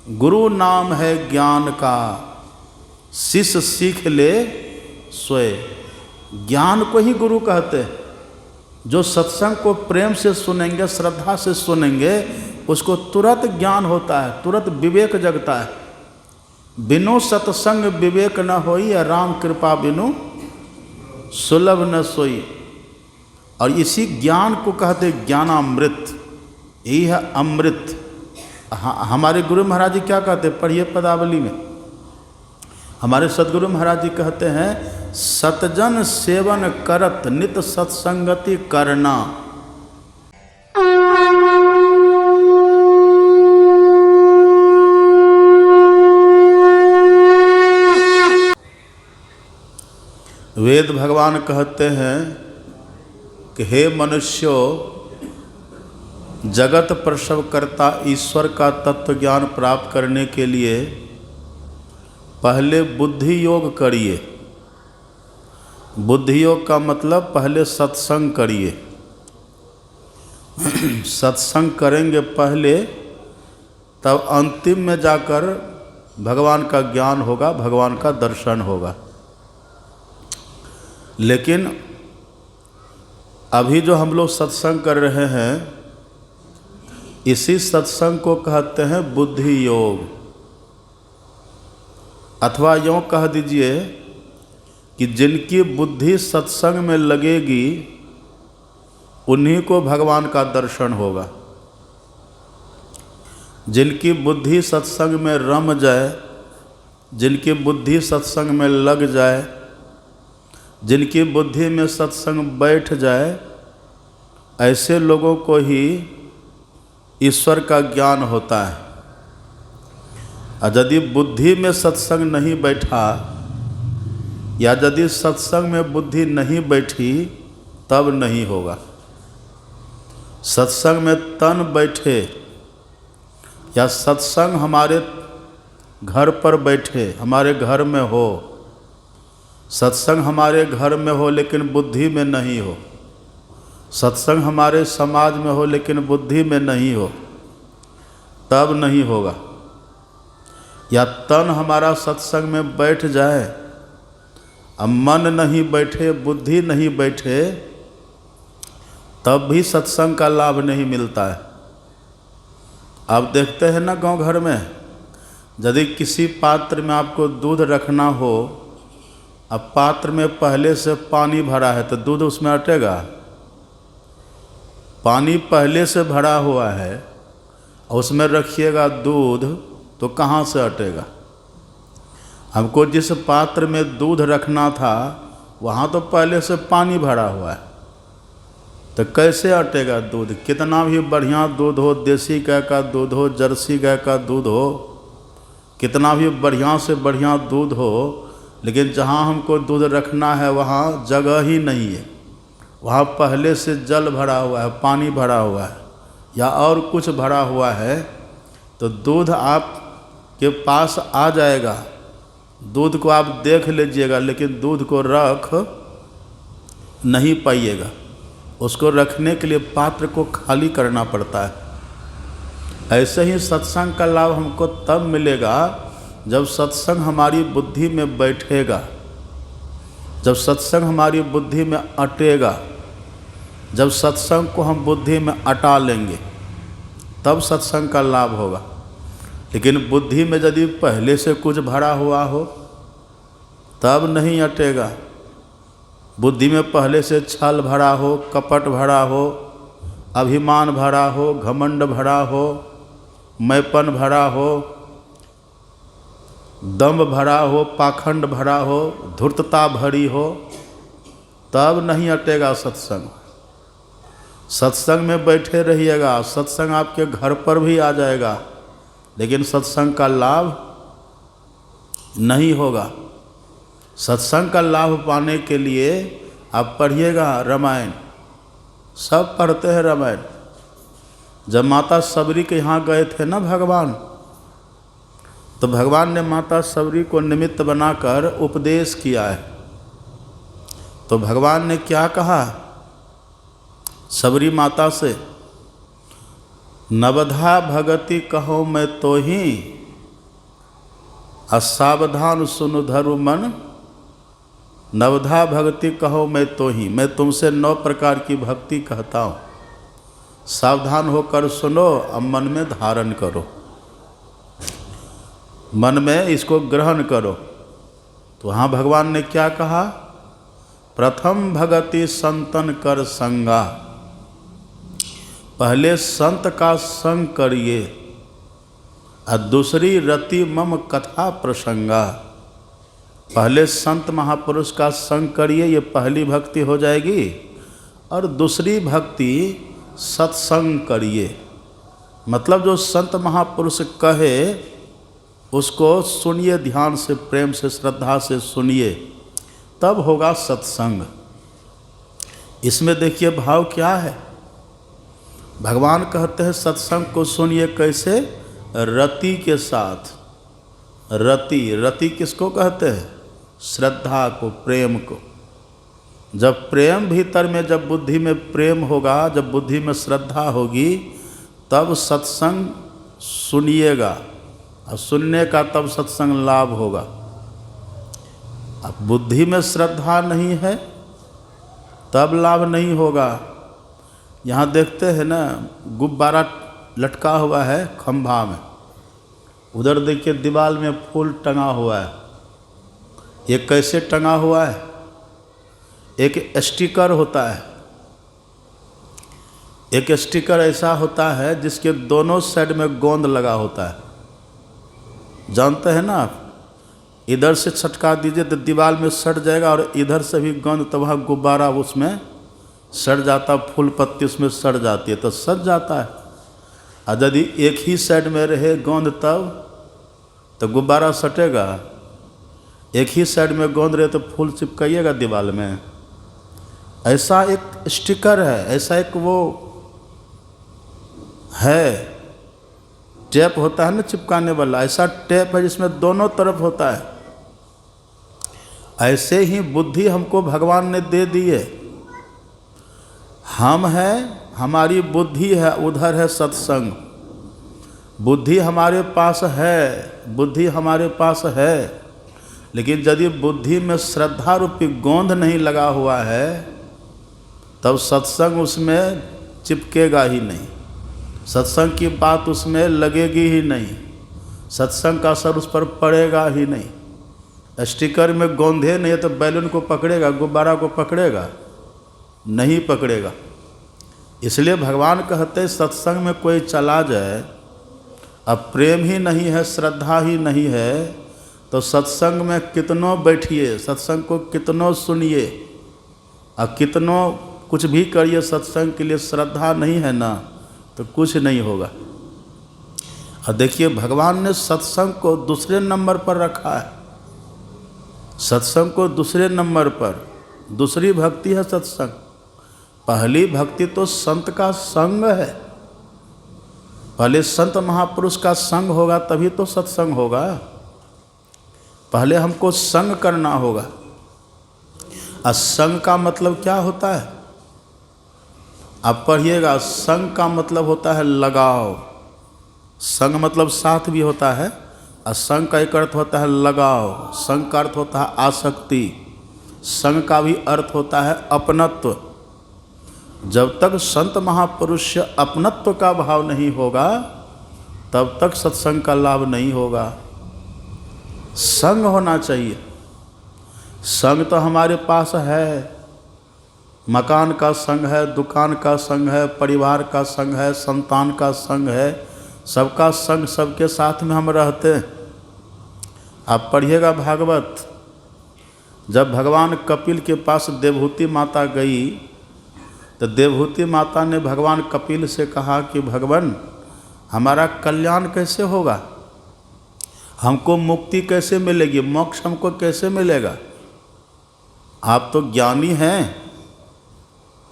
गुरु नाम है ज्ञान का, शिष्य सीख ले सोए। ज्ञान को ही गुरु कहते हैं। जो सत्संग को प्रेम से सुनेंगे, श्रद्धा से सुनेंगे, उसको तुरंत ज्ञान होता है, तुरंत विवेक जगता है। बिनु सत्संग विवेक न होई, राम कृपा बिनु सुलभ न सोई। और इसी ज्ञान को कहते ज्ञानामृत। यही है अमृत। हमारे गुरु महाराज जी क्या कहते हैं, पढ़िए पदावली में। हमारे सदगुरु महाराज जी कहते हैं, सतजन सेवन करत नित सत्संगति करना। वेद भगवान कहते हैं कि हे मनुष्यों, जगत प्रसव करता ईश्वर का तत्व ज्ञान प्राप्त करने के लिए पहले बुद्धि योग करिए। बुद्धि योग का मतलब पहले सत्संग करिए। सत्संग करेंगे पहले, तब अंतिम में जाकर भगवान का ज्ञान होगा, भगवान का दर्शन होगा। लेकिन अभी जो हम लोग सत्संग कर रहे हैं, इसी सत्संग को कहते हैं बुद्धि योग। अथवा यूँ कह दीजिए कि जिनकी बुद्धि सत्संग में लगेगी, उन्हीं को भगवान का दर्शन होगा। जिनकी बुद्धि सत्संग में रम जाए, जिनकी बुद्धि सत्संग में लग जाए, जिनकी बुद्धि में सत्संग बैठ जाए, ऐसे लोगों को ही ईश्वर का ज्ञान होता है। और यदि बुद्धि में सत्संग नहीं बैठा, या यदि सत्संग में बुद्धि नहीं बैठी, तब नहीं होगा। सत्संग में तन बैठे, या सत्संग हमारे घर पर बैठे, हमारे घर में हो, सत्संग हमारे घर में हो लेकिन बुद्धि में नहीं हो, सत्संग हमारे समाज में हो लेकिन बुद्धि में नहीं हो, तब नहीं होगा। या तन हमारा सत्संग में बैठ जाए, अब मन नहीं बैठे, बुद्धि नहीं बैठे, तब भी सत्संग का लाभ नहीं मिलता है। आप देखते हैं ना गांव घर में, यदि किसी पात्र में आपको दूध रखना हो, अब पात्र में पहले से पानी भरा है, तो दूध उसमें अटेगा? पानी पहले से भरा हुआ है और उसमें रखिएगा दूध, तो कहाँ से अटेगा? हमको जिस पात्र में दूध रखना था, वहाँ तो पहले से पानी भरा हुआ है, तो कैसे अटेगा दूध? कितना भी बढ़िया दूध हो, देसी गाय का दूध हो, जर्सी गाय का दूध हो, कितना भी बढ़िया से बढ़िया दूध हो, लेकिन जहाँ हमको दूध रखना है वहाँ जगह ही नहीं है। वहाँ पहले से जल भरा हुआ है, पानी भरा हुआ है, या और कुछ भरा हुआ है, तो दूध आपके पास आ जाएगा। दूध को आप देख लीजिएगा, लेकिन दूध को रख नहीं पाइएगा। उसको रखने के लिए पात्र को खाली करना पड़ता है। ऐसे ही सत्संग का लाभ हमको तब मिलेगा जब सत्संग हमारी बुद्धि में बैठेगा, जब सत्संग हमारी बुद्धि में अटेगा, जब सत्संग को हम बुद्धि में अटा लेंगे, तब सत्संग का लाभ होगा। लेकिन बुद्धि में यदि पहले से कुछ भरा हुआ हो, तब नहीं अटेगा। बुद्धि में पहले से छल भरा हो, कपट भरा हो, अभिमान भरा हो, घमंड भरा हो, मैपन भरा हो, दम्भ भरा हो, पाखंड भरा हो, धूर्तता भरी हो, तब नहीं अटेगा सत्संग। सत्संग में बैठे रहिएगा, सत्संग आपके घर पर भी आ जाएगा, लेकिन सत्संग का लाभ नहीं होगा। सत्संग का लाभ पाने के लिए आप पढ़िएगा रामायण, सब पढ़ते हैं रामायण। जब माता सबरी के यहाँ गए थे ना भगवान, तो भगवान ने माता सबरी को निमित्त बनाकर उपदेश किया है। तो भगवान ने क्या कहा सबरी माता से, नवधा भगति कहो मैं तो ही असावधान सुनु धरु मन, नवधा भक्ति कहो मैं तो ही। मैं तुमसे 9 प्रकार की भक्ति कहता हूँ, सावधान होकर सुनो और मन में धारण करो, मन में इसको ग्रहण करो। तो वहाँ भगवान ने क्या कहा? प्रथम भगति संतन कर संगा, पहले संत का संग करिए, और दूसरी रति मम कथा प्रसंगा। पहले संत महापुरुष का संग करिए, ये पहली भक्ति हो जाएगी, और दूसरी भक्ति सत्संग करिए। मतलब जो संत महापुरुष कहे उसको सुनिए, ध्यान से, प्रेम से, श्रद्धा से सुनिए, तब होगा सत्संग। इसमें देखिए भाव क्या है। भगवान कहते हैं सत्संग को सुनिए कैसे? रति के साथ। रति किसको कहते हैं? श्रद्धा को, प्रेम को। जब प्रेम भीतर में, जब बुद्धि में प्रेम होगा, जब बुद्धि में श्रद्धा होगी, तब सत्संग सुनिएगा, और सुनने का तब सत्संग लाभ होगा। अब बुद्धि में श्रद्धा नहीं है तब लाभ नहीं होगा। यहाँ देखते हैं ना, गुब्बारा लटका हुआ है खंभा में, उधर देखिए दीवार में फूल टंगा हुआ है। ये कैसे टंगा हुआ है? एक स्टिकर होता है, एक स्टिकर ऐसा होता है जिसके दोनों साइड में गोंद लगा होता है। जानते हैं ना आप, इधर से छटका दीजिए तो दीवार में सट जाएगा, और इधर से भी गोंद, तो वहाँ गुब्बारा उसमें सट जाता, फूल पत्ती उसमें सट जाती है तो सट जाता है। और यदि एक ही साइड में रहे गोंद तब तो गुब्बारा सटेगा, एक ही साइड में गोंद रहे तो फूल चिपकाइएगा दीवार में। ऐसा एक स्टिकर है, ऐसा एक वो है, टेप होता है ना चिपकाने वाला, ऐसा टेप है जिसमें दोनों तरफ होता है। ऐसे ही बुद्धि हमको भगवान ने दे दी है। हम हैं, हमारी बुद्धि है, उधर है सत्संग। बुद्धि हमारे पास है, बुद्धि हमारे पास है, लेकिन यदि बुद्धि में श्रद्धा रूपी गोंद नहीं लगा हुआ है तब सत्संग उसमें चिपकेगा ही नहीं, सत्संग की बात उसमें लगेगी ही नहीं, सत्संग का असर उस पर पड़ेगा ही नहीं। स्टिकर में गोंदे नहीं है तो बैलून को पकड़ेगा, गुब्बारा को पकड़ेगा? नहीं पकड़ेगा। इसलिए भगवान कहते हैं सत्संग में कोई चला जाए, अब प्रेम ही नहीं है, श्रद्धा ही नहीं है, तो सत्संग में कितनों बैठिए, सत्संग को कितनों सुनिए, और कितनों कुछ भी करिए, सत्संग के लिए श्रद्धा नहीं है ना तो कुछ नहीं होगा। और देखिए भगवान ने सत्संग को दूसरे नंबर पर रखा है, सत्संग को दूसरे नंबर पर। दूसरी भक्ति है सत्संग, पहली भक्ति तो संत का संग है। पहले संत महापुरुष का संग होगा तभी तो सत्संग होगा। पहले हमको संग करना होगा। और संग का मतलब क्या होता है? आप पढ़िएगा, संग का मतलब होता है लगाव। संग मतलब साथ भी होता है, और संग का एक अर्थ होता है लगाव। संग का अर्थ होता है आसक्ति। संग का भी अर्थ होता है अपनत्व। जब तक संत महापुरुष अपनत्व का भाव नहीं होगा तब तक सत्संग का लाभ नहीं होगा। संग होना चाहिए। संग तो हमारे पास है, मकान का संग है, दुकान का संग है, परिवार का संग है, संतान का संग है, सबका संग, सबके साथ में हम रहते हैं। आप पढ़िएगा भागवत, जब भगवान कपिल के पास देवहूति माता गई तो देवहूति माता ने भगवान कपिल से कहा कि भगवान हमारा कल्याण कैसे होगा, हमको मुक्ति कैसे मिलेगी, मोक्ष हमको कैसे मिलेगा? आप तो ज्ञानी हैं,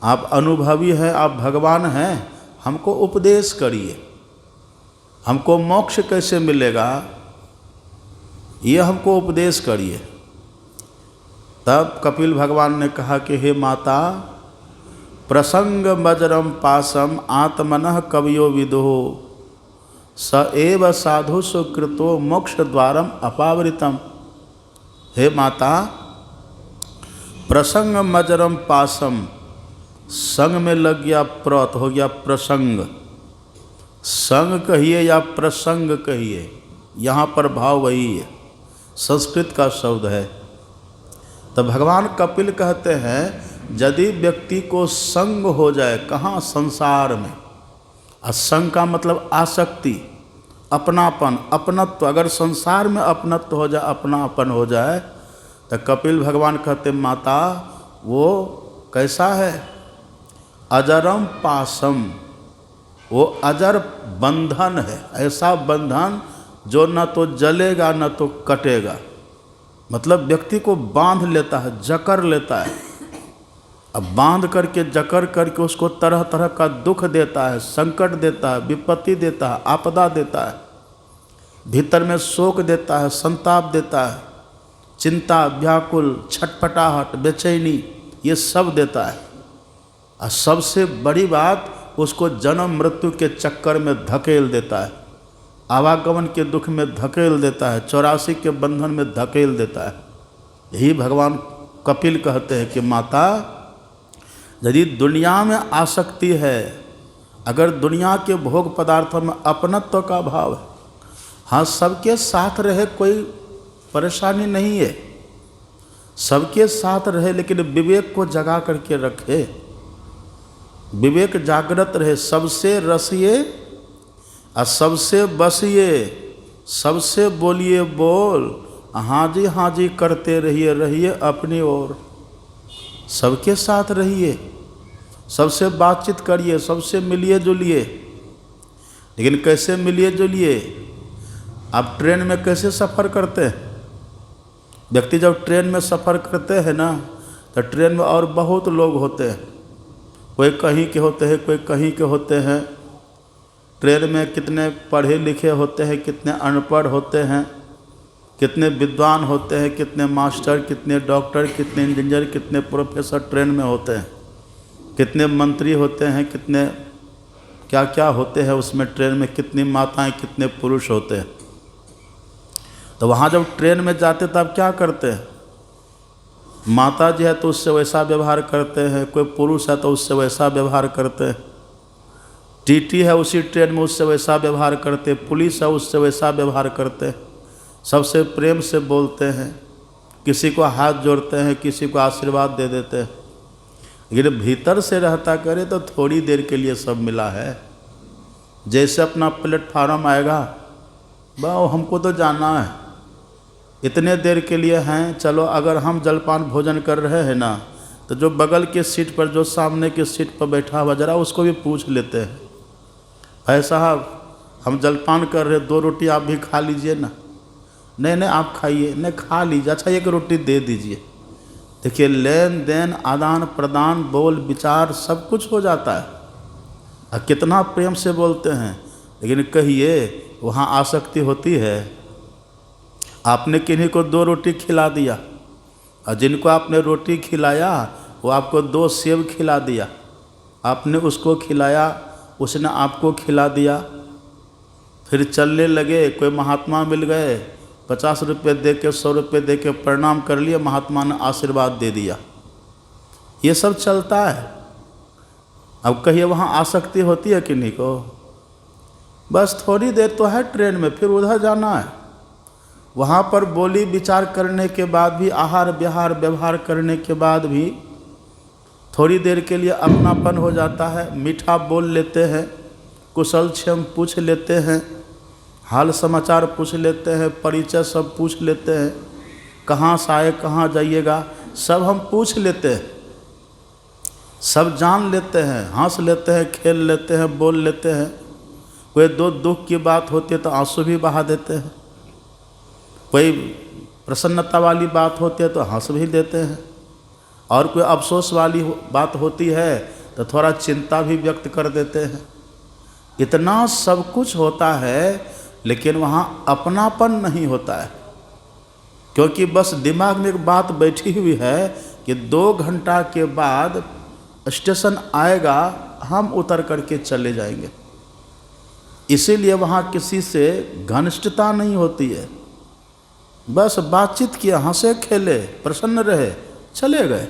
आप अनुभवी हैं, आप भगवान हैं, हमको उपदेश करिए, हमको मोक्ष कैसे मिलेगा ये हमको उपदेश करिए। तब कपिल भगवान ने कहा कि हे माता, प्रसंग वज्रम पासम आत्मनः कवयो विदुः स एव साधु सुकृतो मोक्ष द्वारम अपावृतम। हे माता, प्रसंग मजरम पासम, संग में लग गया प्रत, हो गया प्रसंग। संग कहिए या प्रसंग कहिए, यहाँ पर भाव वही है, संस्कृत का शब्द है। तो भगवान कपिल कहते हैं यदि व्यक्ति को संग हो जाए, कहाँ, संसार में, असंग का मतलब आसक्ति, अपनापन, अपनत्व, अगर संसार में अपनत्व हो जाए, अपनापन हो जाए, तो कपिल भगवान कहते माता वो कैसा है, अजरम पासम, वो अजर बंधन है, ऐसा बंधन जो न तो जलेगा न तो कटेगा। मतलब व्यक्ति को बांध लेता है, जकड़ लेता है। अब बांध करके जकड़ करके उसको तरह तरह का दुख देता है, संकट देता है, विपत्ति देता है, आपदा देता है, भीतर में शोक देता है, संताप देता है, चिंता, व्याकुल, छटपटाहट, बेचैनी, ये सब देता है। और सबसे बड़ी बात, उसको जन्म मृत्यु के चक्कर में धकेल देता है, आवागमन के दुख में धकेल देता है, 84 के बंधन में धकेल देता है। यही भगवान कपिल कहते हैं कि माता, यदि दुनिया में आसक्ति है, अगर दुनिया के भोग पदार्थों में अपनत्व का भाव है, हाँ सबके साथ रहे, कोई परेशानी नहीं है, सबके साथ रहे, लेकिन विवेक को जगा करके रखे, विवेक जागृत रहे, सबसे रसिए और सबसे बसिए, सबसे बोलिए बोल, हाँ जी करते रहिए, रहिए अपनी ओर, सबके साथ रहिए, सबसे बातचीत करिए, सबसे मिलिए जुलिए। लेकिन कैसे मिलिए जुलिए? आप ट्रेन में कैसे सफ़र करते हैं? व्यक्ति जब ट्रेन में सफ़र करते हैं ना, तो ट्रेन में और बहुत लोग होते हैं, कोई कहीं के होते हैं, कोई कहीं के होते हैं। ट्रेन में कितने पढ़े लिखे होते हैं, कितने अनपढ़ होते हैं, कितने विद्वान होते हैं, कितने मास्टर, कितने डॉक्टर, कितने इंजीनियर, कितने प्रोफेसर ट्रेन में होते हैं, कितने मंत्री होते हैं, कितने क्या क्या होते हैं उसमें। ट्रेन में कितनी माताएं, कितने पुरुष होते हैं। तो वहाँ जब ट्रेन में जाते तब क्या करते हैं? माता जी है तो उससे वैसा व्यवहार करते हैं, कोई पुरुष है तो उससे वैसा व्यवहार करते हैं, टीटी है उसी ट्रेन में उससे वैसा व्यवहार करते, पुलिस है उससे वैसा व्यवहार करते, सबसे प्रेम से बोलते हैं, किसी को हाथ जोड़ते हैं, किसी को आशीर्वाद दे देते हैं। लेकिन भीतर से रहता करे तो थोड़ी देर के लिए सब मिला है। जैसे अपना प्लेटफार्म आएगा, वाह हमको तो जाना है, इतने देर के लिए हैं, चलो। अगर हम जलपान भोजन कर रहे हैं ना, तो जो बगल के सीट पर, जो सामने के सीट पर बैठा हुआ, जरा उसको भी पूछ लेते हैं, भाई साहब हम जलपान कर रहे, 2 रोटी आप भी खा लीजिए ना। नहीं आप खाइए, नहीं खा लीजिए, अच्छा 1 रोटी दे दीजिए। देखिए लेन देन, आदान प्रदान, बोल विचार सब कुछ हो जाता है। और कितना प्रेम से बोलते हैं। लेकिन कहिए वहाँ आसक्ति होती है। आपने किन्हीं को 2 रोटी खिला दिया, और जिनको आपने रोटी खिलाया वो आपको 2 सेब खिला दिया, आपने उसको खिलाया, उसने आपको खिला दिया। फिर चलने लगे, कोई महात्मा मिल गए, 50 रुपये दे के, 100 रुपये दे के प्रणाम कर लिए, महात्मा ने आशीर्वाद दे दिया। ये सब चलता है। अब कहिए वहाँ आसक्ति होती है किन्हीं को? बस थोड़ी देर तो है ट्रेन में, फिर उधर जाना है। वहाँ पर बोली विचार करने के बाद भी, आहार विहार व्यवहार करने के बाद भी थोड़ी देर के लिए अपनापन हो जाता है। मीठा बोल लेते हैं, कुशल क्षेम पूछ लेते हैं, हाल समाचार पूछ लेते हैं, परिचय सब पूछ लेते हैं, कहाँ से आए, कहाँ जाइएगा, सब हम पूछ लेते हैं, सब जान लेते हैं, हंस लेते हैं, खेल लेते हैं, बोल लेते हैं। कोई दुख की बात होती है तो आंसू भी बहा देते हैं, कोई प्रसन्नता वाली बात होती है तो हंस भी देते हैं, और कोई अफसोस वाली बात होती है तो थोड़ा चिंता भी व्यक्त कर देते हैं। इतना सब कुछ होता है, लेकिन वहाँ अपनापन नहीं होता है। क्योंकि बस दिमाग में एक बात बैठी हुई है कि 2 घंटा के बाद स्टेशन आएगा, हम उतर करके चले जाएंगे। इसीलिए वहाँ किसी से घनिष्ठता नहीं होती है, बस बातचीत किया, हंसे खेले, प्रसन्न रहे, चले गए।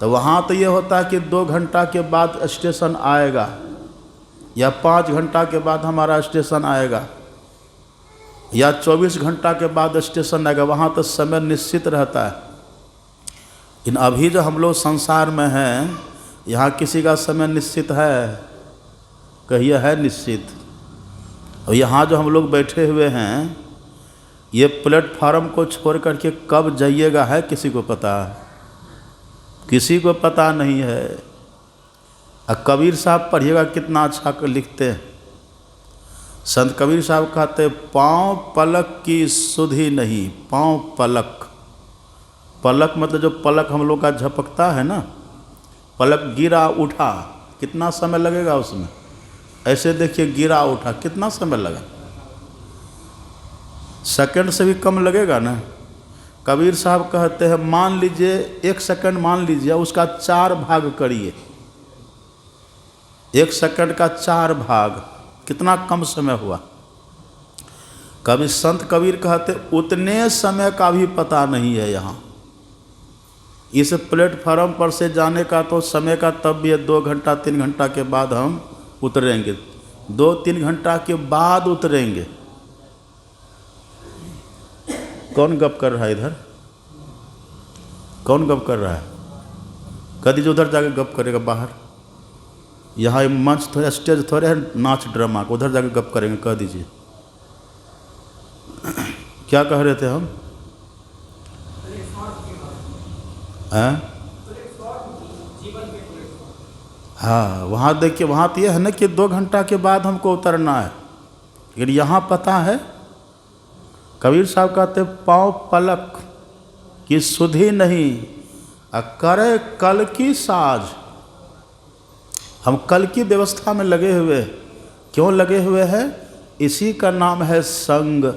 तो वहाँ तो ये होता है कि 2 घंटा के बाद स्टेशन आएगा या 5 घंटा के बाद हमारा स्टेशन आएगा या 24 घंटा के बाद स्टेशन आएगा। वहाँ तो समय निश्चित रहता है। इन अभी जो हम लोग संसार में हैं, यहाँ किसी का समय निश्चित है? कहिए है निश्चित? और यहाँ जो हम लोग बैठे हुए हैं, ये प्लेटफार्म को छोड़ करके कब जाइएगा है किसी को पता? किसी को पता नहीं है। कबीर साहब पढ़िएगा कितना अच्छा लिखते हैं। संत कबीर साहब कहते, पाँव पलक की सुधि नहीं, पाँव पलक। पलक मतलब जो पलक हम लोग का झपकता है ना, पलक गिरा उठा, कितना समय लगेगा उसमें? ऐसे देखिए, गिरा उठा, कितना समय लगा? सेकंड से भी कम लगेगा ना। कबीर साहब कहते हैं, मान लीजिए 1 सेकंड मान लीजिए, उसका 4 भाग करिए। 1 सेकंड का 4 भाग, कितना कम समय हुआ। कभी संत कबीर कहते, उतने समय का भी पता नहीं है यहाँ। इस प्लेटफार्म पर से जाने का तो समय का तब भी 2 घंटा 3 घंटा के बाद हम उतरेंगे, 2-3 घंटा के बाद उतरेंगे। कौन गप कर रहा है इधर? कौन गप कर रहा है? कभी जो उधर जाके गप करेगा बाहर। यहाँ मंच थोड़ा, स्टेज थोड़े है नाच ड्रामा को, उधर जाके गप करेंगे, कह दीजिए। क्या कह रहे थे हम? हैं? हाँ, वहाँ देखिए, वहाँ तो ये है ना कि 2 घंटा के बाद हमको उतरना है, लेकिन यहाँ पता है। कबीर साहब कहते, पाँव पलक की सुधि नहीं, करे कल की साज। हम कल की व्यवस्था में लगे हुए। क्यों लगे हुए हैं? इसी का नाम है संग,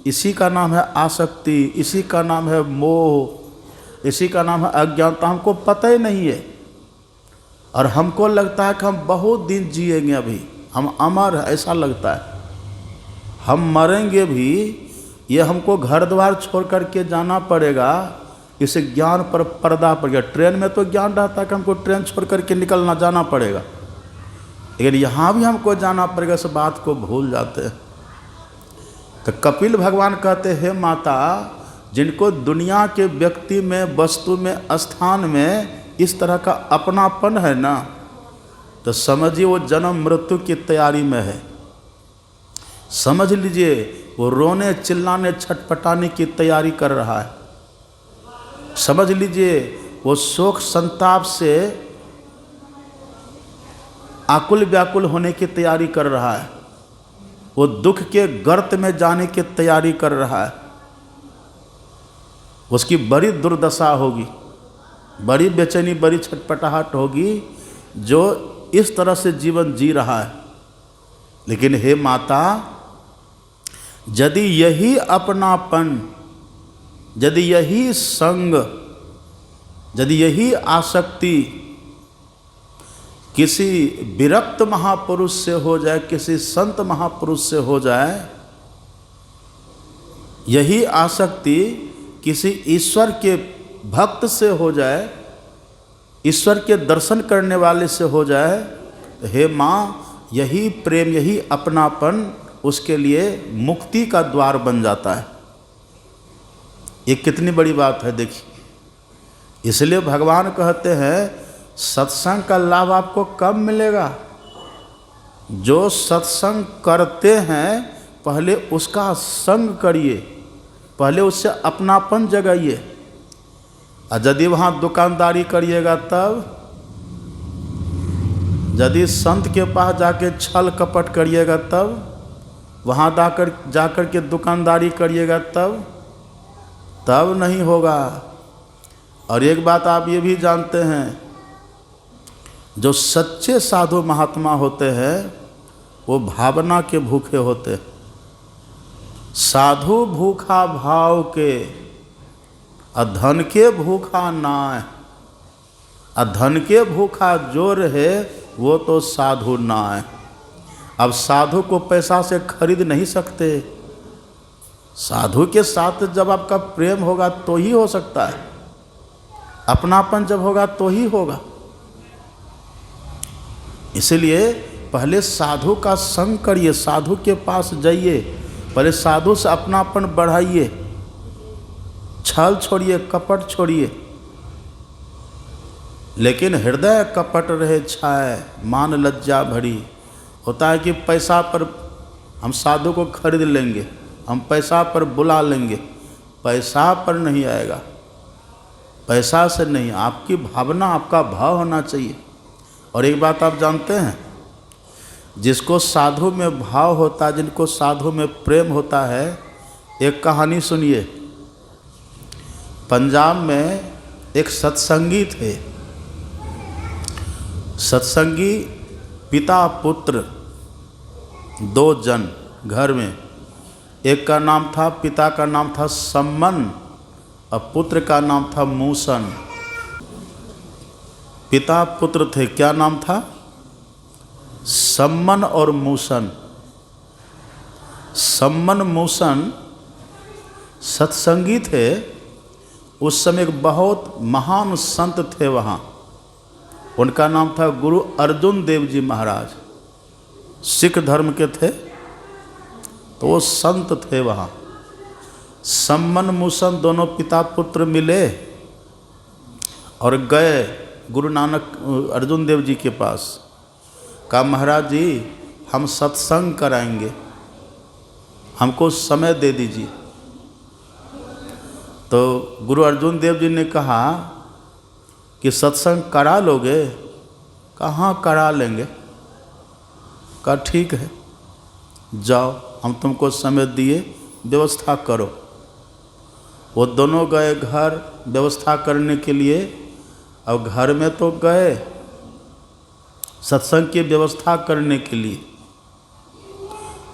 इसी का नाम है आसक्ति, इसी का नाम है मोह, इसी का नाम है अज्ञानता। हमको पता ही नहीं है और हमको लगता है कि हम बहुत दिन जिएंगे, अभी हम अमर है, ऐसा लगता है। हम मरेंगे भी, ये हमको घर द्वार छोड़ करके जाना पड़ेगा। इस ज्ञान पर पर्दा पड़ गया। ट्रेन में तो ज्ञान रहता है कि हमको ट्रेन छोड़ करके निकलना जाना पड़ेगा, लेकिन यहाँ भी हमको जाना पड़ेगा, इस बात को भूल जाते हैं। तो कपिल भगवान कहते हैं, माता, जिनको दुनिया के व्यक्ति में, वस्तु में, स्थान में इस तरह का अपनापन है ना, तो समझिए वो जन्म मृत्यु की तैयारी में है। समझ लीजिए वो रोने चिल्लाने छटपटाने की तैयारी कर रहा है। समझ लीजिए वो शोक संताप से आकुल व्याकुल होने की तैयारी कर रहा है। वो दुख के गर्त में जाने की तैयारी कर रहा है। उसकी बड़ी दुर्दशा होगी, बड़ी बेचैनी, बड़ी छटपटाहट होगी, जो इस तरह से जीवन जी रहा है। लेकिन हे माता, यदि यही अपनापन, यदि यही संग, यदि यही आसक्ति किसी विरक्त महापुरुष से हो जाए, किसी संत महापुरुष से हो जाए, यही आसक्ति किसी ईश्वर के भक्त से हो जाए, ईश्वर के दर्शन करने वाले से हो जाए, हे माँ, यही प्रेम, यही अपनापन उसके लिए मुक्ति का द्वार बन जाता है। ये कितनी बड़ी बात है देखिए। इसलिए भगवान कहते हैं, सत्संग का लाभ आपको कब मिलेगा? जो सत्संग करते हैं, पहले उसका संग करिए, पहले उससे अपनापन जगाइए। और यदि वहाँ दुकानदारी करिएगा, तब यदि संत के पास जाके छल कपट करिएगा, तब वहाँ जाकर के दुकानदारी करिएगा, तब नहीं होगा। और एक बात आप ये भी जानते हैं, जो सच्चे साधु महात्मा होते हैं, वो भावना के भूखे होते हैं। साधु भूखा भाव के, अधन के भूखा नाय। अधन के भूखा जो रहे, वो तो साधु नाय। अब साधु को पैसा से खरीद नहीं सकते। साधु के साथ जब आपका प्रेम होगा तो ही हो सकता है, अपनापन जब होगा तो ही होगा। इसलिए पहले साधु का संग करिए, साधु के पास जाइए, पहले साधु से अपनापन बढ़ाइए, छल छोड़िए, कपट छोड़िए। लेकिन हृदय कपट रहे छाए, मान लज्जा भरी। होता है कि पैसा पर हम साधु को खरीद लेंगे, हम पैसा पर बुला लेंगे। पैसा पर नहीं आएगा, पैसा से नहीं, आपकी भावना, आपका भाव होना चाहिए। और एक बात आप जानते हैं, जिसको साधु में भाव होता है, जिनको साधु में प्रेम होता है, एक कहानी सुनिए। पंजाब में एक सत्संगी थे। सत्संगी पिता पुत्र दो जन घर में, एक का नाम था, पिता का नाम था सम्मन और पुत्र का नाम था मूसन। पिता पुत्र थे, क्या नाम था? सम्मन और मूसन। सम्मन मूसन सत्संगी थे। उस समय एक बहुत महान संत थे वहाँ, उनका नाम था गुरु अर्जुन देव जी महाराज। सिख धर्म के थे, तो वो संत थे वहाँ। सम्मन मूसन दोनों पिता पुत्र मिले और गए गुरु नानक अर्जुन देव जी के पास। कहा, महाराज जी हम सत्संग कराएंगे, हमको समय दे दीजिए। तो गुरु अर्जुन देव जी ने कहा कि सत्संग करा लोगे? कहाँ करा लेंगे। कहा ठीक है, जाओ, हम तुमको समय दिए, व्यवस्था करो। वो दोनों गए घर व्यवस्था करने के लिए। अब घर में तो गए सत्संग की व्यवस्था करने के लिए,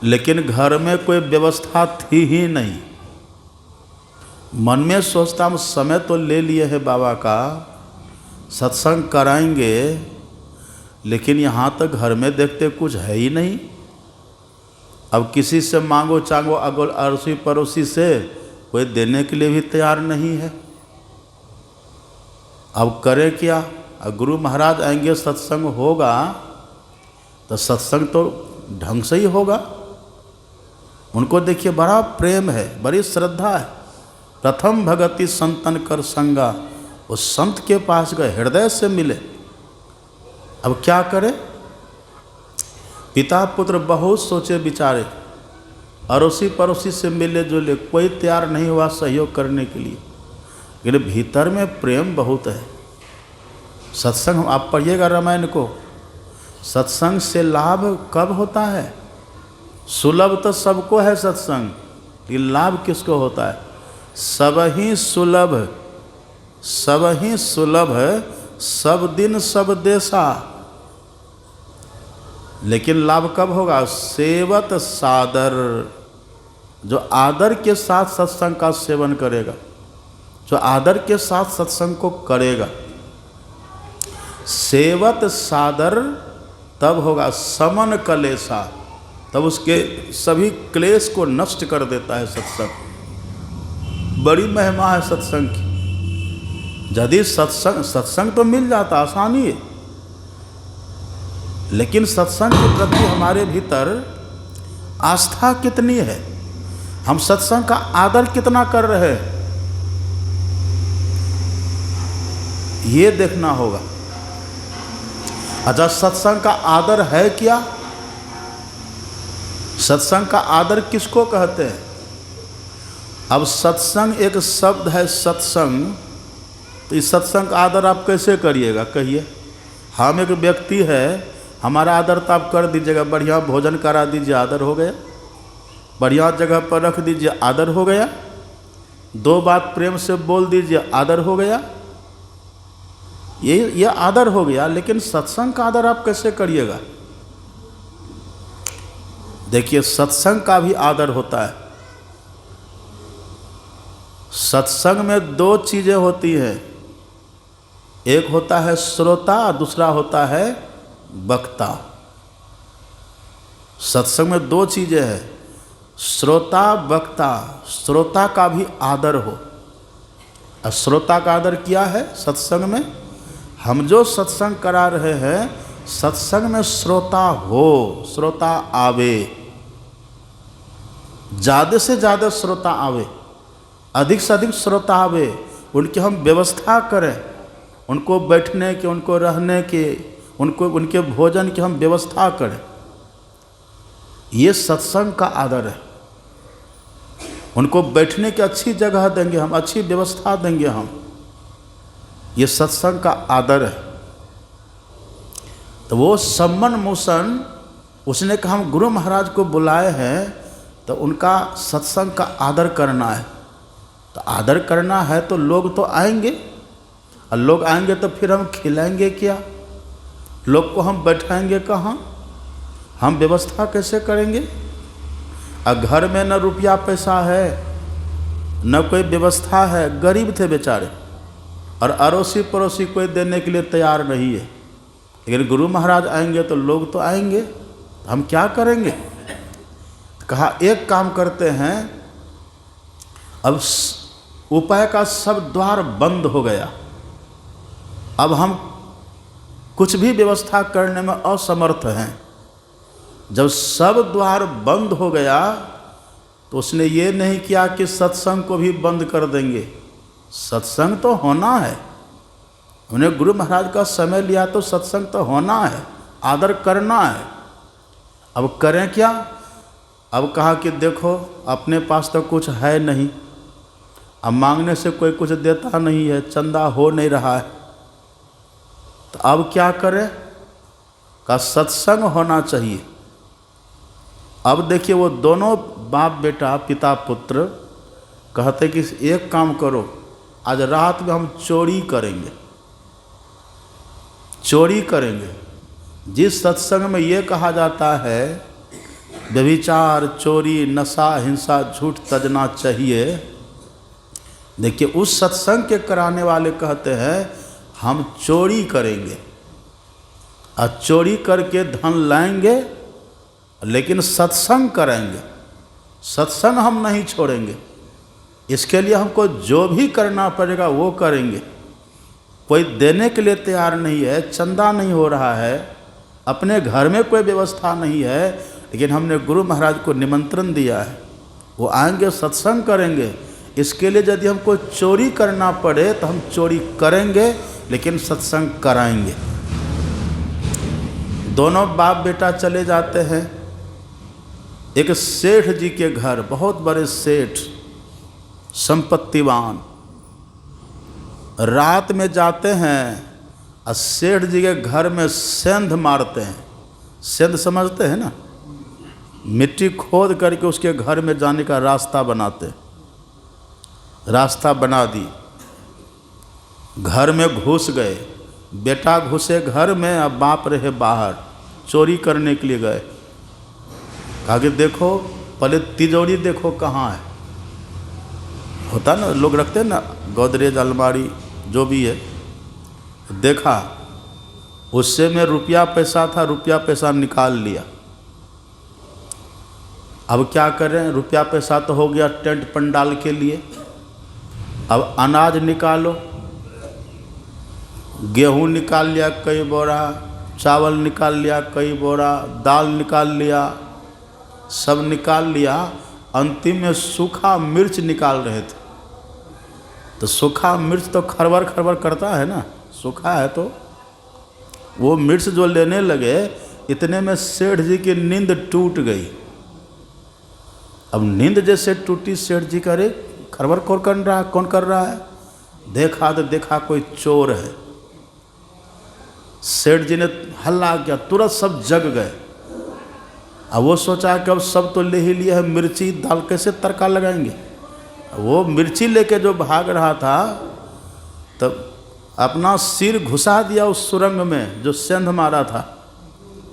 लेकिन घर में कोई व्यवस्था थी ही नहीं। मन में सोचता हम समय तो ले लिए है बाबा का, सत्संग कराएंगे, लेकिन यहाँ तक घर में देखते कुछ है ही नहीं। अब किसी से मांगो चांगो, अगल अड़ोसी पड़ोसी से, कोई देने के लिए भी तैयार नहीं है। अब करें क्या? अब गुरु महाराज आएंगे, सत्संग होगा, तो सत्संग तो ढंग से ही होगा। उनको देखिए बड़ा प्रेम है, बड़ी श्रद्धा है। प्रथम भगति संतन कर संगा, उस संत के पास गए, हृदय से मिले। अब क्या करें? पिता पुत्र बहुत सोचे विचारे, अड़ोसी पड़ोसी से मिले जुले, कोई तैयार नहीं हुआ सहयोग करने के लिए। लेकिन भीतर में प्रेम बहुत है। सत्संग आप पढ़िएगा रामायण को, सत्संग से लाभ कब होता है? सुलभ तो सबको है सत्संग, ये लाभ किसको होता है? सब ही सुलभ, सब ही सुलभ, सब दिन सब देशा। लेकिन लाभ कब होगा? सेवत सादर, जो आदर के साथ सत्संग का सेवन करेगा, जो आदर के साथ सत्संग को करेगा। सेवत सादर तब होगा समन कलेशा, तब उसके सभी क्लेश को नष्ट कर देता है सत्संग। बड़ी महिमा है सत्संग की। यदि सत्संग तो मिल जाता, आसानी है, लेकिन सत्संग के प्रति हमारे भीतर आस्था कितनी है, हम सत्संग का आदर कितना कर रहे हैं, ये देखना होगा। अच्छा, सत्संग का आदर है क्या? सत्संग का आदर किसको कहते हैं? अब सत्संग एक शब्द है, सत्संग, तो इस सत्संग का आदर आप कैसे करिएगा? कहिए। हम एक व्यक्ति है, हमारा आदर तो आप कर दीजिएगा, बढ़िया भोजन करा दीजिए, आदर हो गया। बढ़िया जगह पर रख दीजिए, आदर हो गया। दो बात प्रेम से बोल दीजिए, आदर हो गया। ये आदर हो गया। लेकिन सत्संग का आदर आप कैसे करिएगा? देखिए, सत्संग का भी आदर होता है। सत्संग में दो चीजें होती हैं, एक होता है श्रोता, दूसरा होता है वक्ता। सत्संग में दो चीज़ें हैं, श्रोता वक्ता। श्रोता का भी आदर हो। और श्रोता का आदर क्या है सत्संग में? हम जो सत्संग करा रहे हैं, सत्संग में श्रोता हो, श्रोता आवे, ज़्यादा से ज़्यादा श्रोता आवे, अधिक से अधिक श्रोता आवे। उनकी हम व्यवस्था करें, उनको बैठने की, उनको रहने की, उनको उनके भोजन की हम व्यवस्था करें। ये सत्संग का आदर है। उनको बैठने की अच्छी जगह देंगे हम, अच्छी व्यवस्था देंगे हम। ये सत्संग का आदर है। तो वो सम्मन मोशन, उसने कहा हम गुरु महाराज को बुलाए हैं तो उनका सत्संग का आदर करना है। तो आदर करना है तो लोग तो आएंगे, और लोग आएंगे तो फिर हम खिलाएंगे क्या? लोग को हम बैठाएंगे कहाँ? हम व्यवस्था कैसे करेंगे? और घर में न रुपया पैसा है, न कोई व्यवस्था है, गरीब थे बेचारे, और अड़ोसी पड़ोसी कोई देने के लिए तैयार नहीं है। लेकिन गुरु महाराज आएंगे तो लोग तो आएंगे, तो हम क्या करेंगे? कहा एक काम करते हैं, अब उपाय का सब द्वार बंद हो गया, अब हम कुछ भी व्यवस्था करने में असमर्थ हैं। जब सब द्वार बंद हो गया तो उसने ये नहीं किया कि सत्संग को भी बंद कर देंगे। सत्संग तो होना है, उन्हें गुरु महाराज का समय लिया तो सत्संग तो होना है, आदर करना है। अब करें क्या? अब कहा कि देखो अपने पास तो कुछ है नहीं, अब मांगने से कोई कुछ देता नहीं है, चंदा हो नहीं रहा है, तो अब क्या करें? का सत्संग होना चाहिए। अब देखिए वो दोनों बाप बेटा, पिता पुत्र कहते कि एक काम करो, आज रात में हम चोरी करेंगे। चोरी करेंगे। जिस सत्संग में ये कहा जाता है व्यभिचार, चोरी, नशा, हिंसा, झूठ तजना चाहिए, देखिए उस सत्संग के कराने वाले कहते हैं हम चोरी करेंगे, और चोरी करके धन लाएंगे, लेकिन सत्संग करेंगे। सत्संग हम नहीं छोड़ेंगे। इसके लिए हमको जो भी करना पड़ेगा वो करेंगे। कोई देने के लिए तैयार नहीं है, चंदा नहीं हो रहा है, अपने घर में कोई व्यवस्था नहीं है, लेकिन हमने गुरु महाराज को निमंत्रण दिया है, वो आएंगे, सत्संग करेंगे। इसके लिए यदि हमको चोरी करना पड़े तो हम चोरी करेंगे, लेकिन सत्संग कराएंगे। दोनों बाप बेटा चले जाते हैं एक सेठ जी के घर, बहुत बड़े सेठ, संपत्तिवान। रात में जाते हैं और सेठ जी के घर में सेंध मारते हैं। सेंध समझते हैं ना? मिट्टी खोद करके उसके घर में जाने का रास्ता बनाते। रास्ता बना दी, घर में घुस गए। बेटा घुसे घर में, अब बाप रहे बाहर, चोरी करने के लिए गए। कहा कि देखो पहले तिजोरी देखो कहाँ है। होता ना, लोग रखते हैं ना गोदरेज, अलमारी, जो भी है। देखा, उससे में रुपया पैसा था, रुपया पैसा निकाल लिया। अब क्या करें? रुपया पैसा तो हो गया टेंट पंडाल के लिए, अब अनाज निकालो। गेहूं निकाल लिया कई बोरा, चावल निकाल लिया कई बोरा, दाल निकाल लिया, सब निकाल लिया। अंतिम में सूखा मिर्च निकाल रहे थे। तो सूखा मिर्च तो खरबर खरबर करता है ना, सूखा है तो वो मिर्च जो लेने लगे, इतने में सेठ जी की नींद टूट गई। अब नींद जैसे टूटी, सेठ जी करे खरबर कौन कर रहा है? देखा तो देखा कोई चोर है। सेठ जी ने हल्ला किया, तुरंत सब जग गए। अब वो सोचा कि अब सब तो ले ही लिया है, मिर्ची दाल कैसे तड़का लगाएंगे। वो मिर्ची लेके जो भाग रहा था, तब अपना सिर घुसा दिया उस सुरंग में जो सेंध मारा था,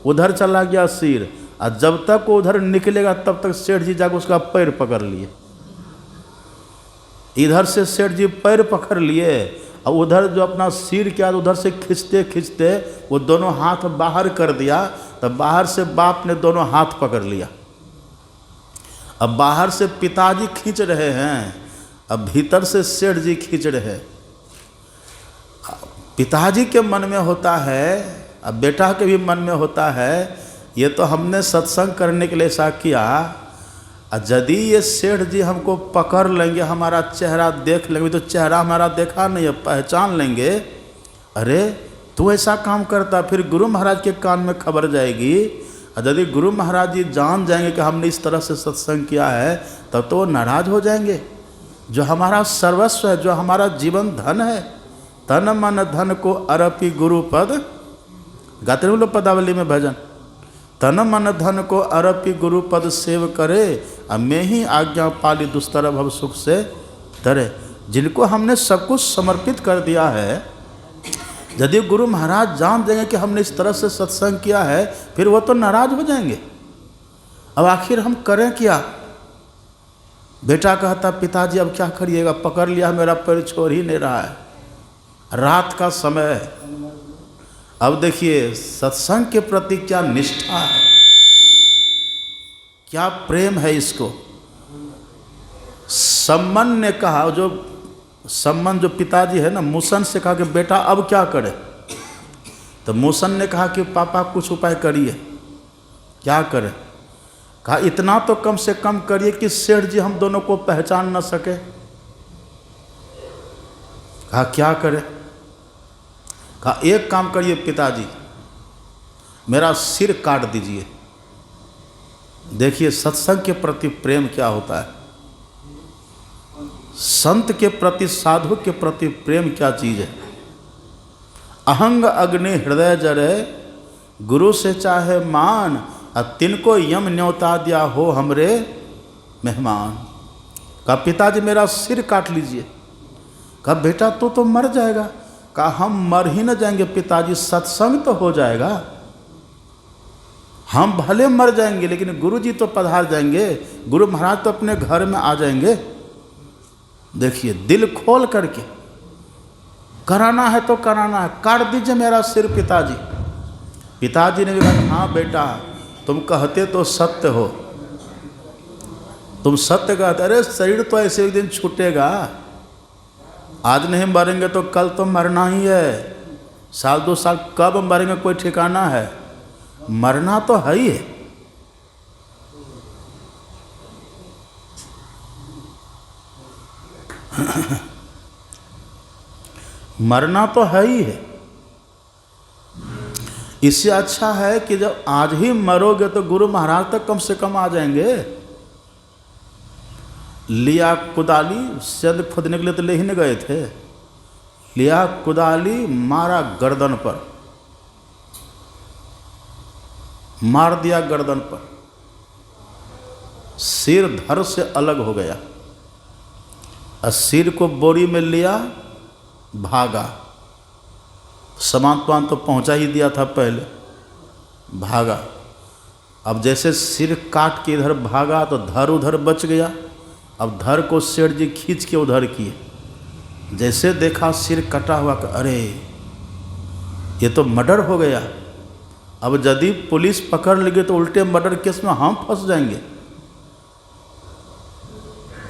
उधर चला गया सिर। और जब तक वो उधर निकलेगा तब तक सेठ जी जाकर उसका पैर पकड़ लिए। इधर से सेठ जी पैर पकड़ लिए, और उधर जो अपना सिर किया उधर से खींचते खींचते वो दोनों हाथ बाहर कर दिया। तब बाहर से बाप ने दोनों हाथ पकड़ लिया। अब बाहर से पिताजी खींच रहे हैं, अब भीतर से सेठ जी खींच रहे हैं। पिताजी के मन में होता है, अब बेटा के भी मन में होता है, ये तो हमने सत्संग करने के लिए ऐसा किया, यदि ये सेठ जी हमको पकड़ लेंगे, हमारा चेहरा देख लेंगे, तो चेहरा हमारा देखा नहीं है, पहचान लेंगे, अरे तू ऐसा काम करता, फिर गुरु महाराज के कान में खबर जाएगी। और यदि गुरु महाराज जी जान जाएंगे कि हमने इस तरह से सत्संग किया है, तब तो वो नाराज हो जाएंगे। जो हमारा सर्वस्व है, जो हमारा जीवन धन है, तन मन धन को अर्पी गुरु पद, गाते हैं लोग पदावली में भजन, तन मन धन को अर्पी गुरु पद सेव करे, अब मैं ही आज्ञा पाली दुस्तर भव सुख से डरे। जिनको हमने सब कुछ समर्पित कर दिया है, यदि गुरु महाराज जान देंगे कि हमने इस तरह से सत्संग किया है, फिर वो तो नाराज हो जाएंगे। अब आखिर हम करें क्या? बेटा कहता, पिताजी अब क्या करिएगा, पकड़ लिया, मेरा पैर छोड़ ही नहीं रहा है, रात का समय है। अब देखिए सत्संग के प्रति क्या निष्ठा है, क्या प्रेम है इसको। सम्मन ने कहा, जो सम्मन जो पिताजी है ना, मूसन से कहा कि बेटा अब क्या करे। तो मूसन ने कहा कि पापा कुछ उपाय करिए। क्या करें? कहा इतना तो कम से कम करिए कि सेठ जी हम दोनों को पहचान न सके। कहा क्या करें? कहा एक काम करिए पिताजी, मेरा सिर काट दीजिए। देखिए सत्संग के प्रति प्रेम क्या होता है, संत के प्रति, साधु के प्रति प्रेम क्या चीज़ है। अहंग अग्नि हृदय जरे, गुरु से चाहे मान, तिनको यम न्योता दिया हो हमरे मेहमान। कहा पिताजी मेरा सिर काट लीजिए। कहा बेटा तू तो मर जाएगा। कहा हम मर ही न जाएंगे पिताजी, सत्संग तो हो जाएगा। हम भले मर जाएंगे लेकिन गुरु जी तो पधार जाएंगे, गुरु महाराज तो अपने घर में आ जाएंगे। देखिए दिल खोल करके कराना है तो कराना है, काट दीजिए मेरा सिर पिताजी। पिताजी ने भी कहा हाँ बेटा तुम कहते तो सत्य हो, तुम सत्य कहते। अरे शरीर तो ऐसे एक दिन छूटेगा, आज नहीं मरेंगे तो कल तो मरना ही है, साल दो साल कब मरेंगे कोई ठिकाना है, मरना तो है ही है। मरना तो है ही है। इससे अच्छा है कि जब आज ही मरोगे तो गुरु महाराज तक कम से कम आ जाएंगे। लिया कुदाली, सिंध खोदने के लिए तो ले ही नहीं गए थे, लिया कुदाली, मारा गर्दन पर, मार दिया गर्दन पर, सिर धड़ से अलग हो गया। और सिर को बोरी में लिया, भागा। सामान तो पहुंचा ही दिया था पहले, भागा। अब जैसे सिर काट के इधर भागा तो धड़ उधर बच गया। अब धड़ को सेठ जी खींच के उधर किए, जैसे देखा सिर कटा हुआ, अरे ये तो मर्डर हो गया। अब यदि पुलिस पकड़ लेगी तो उल्टे मर्डर केस में हम फंस जाएंगे।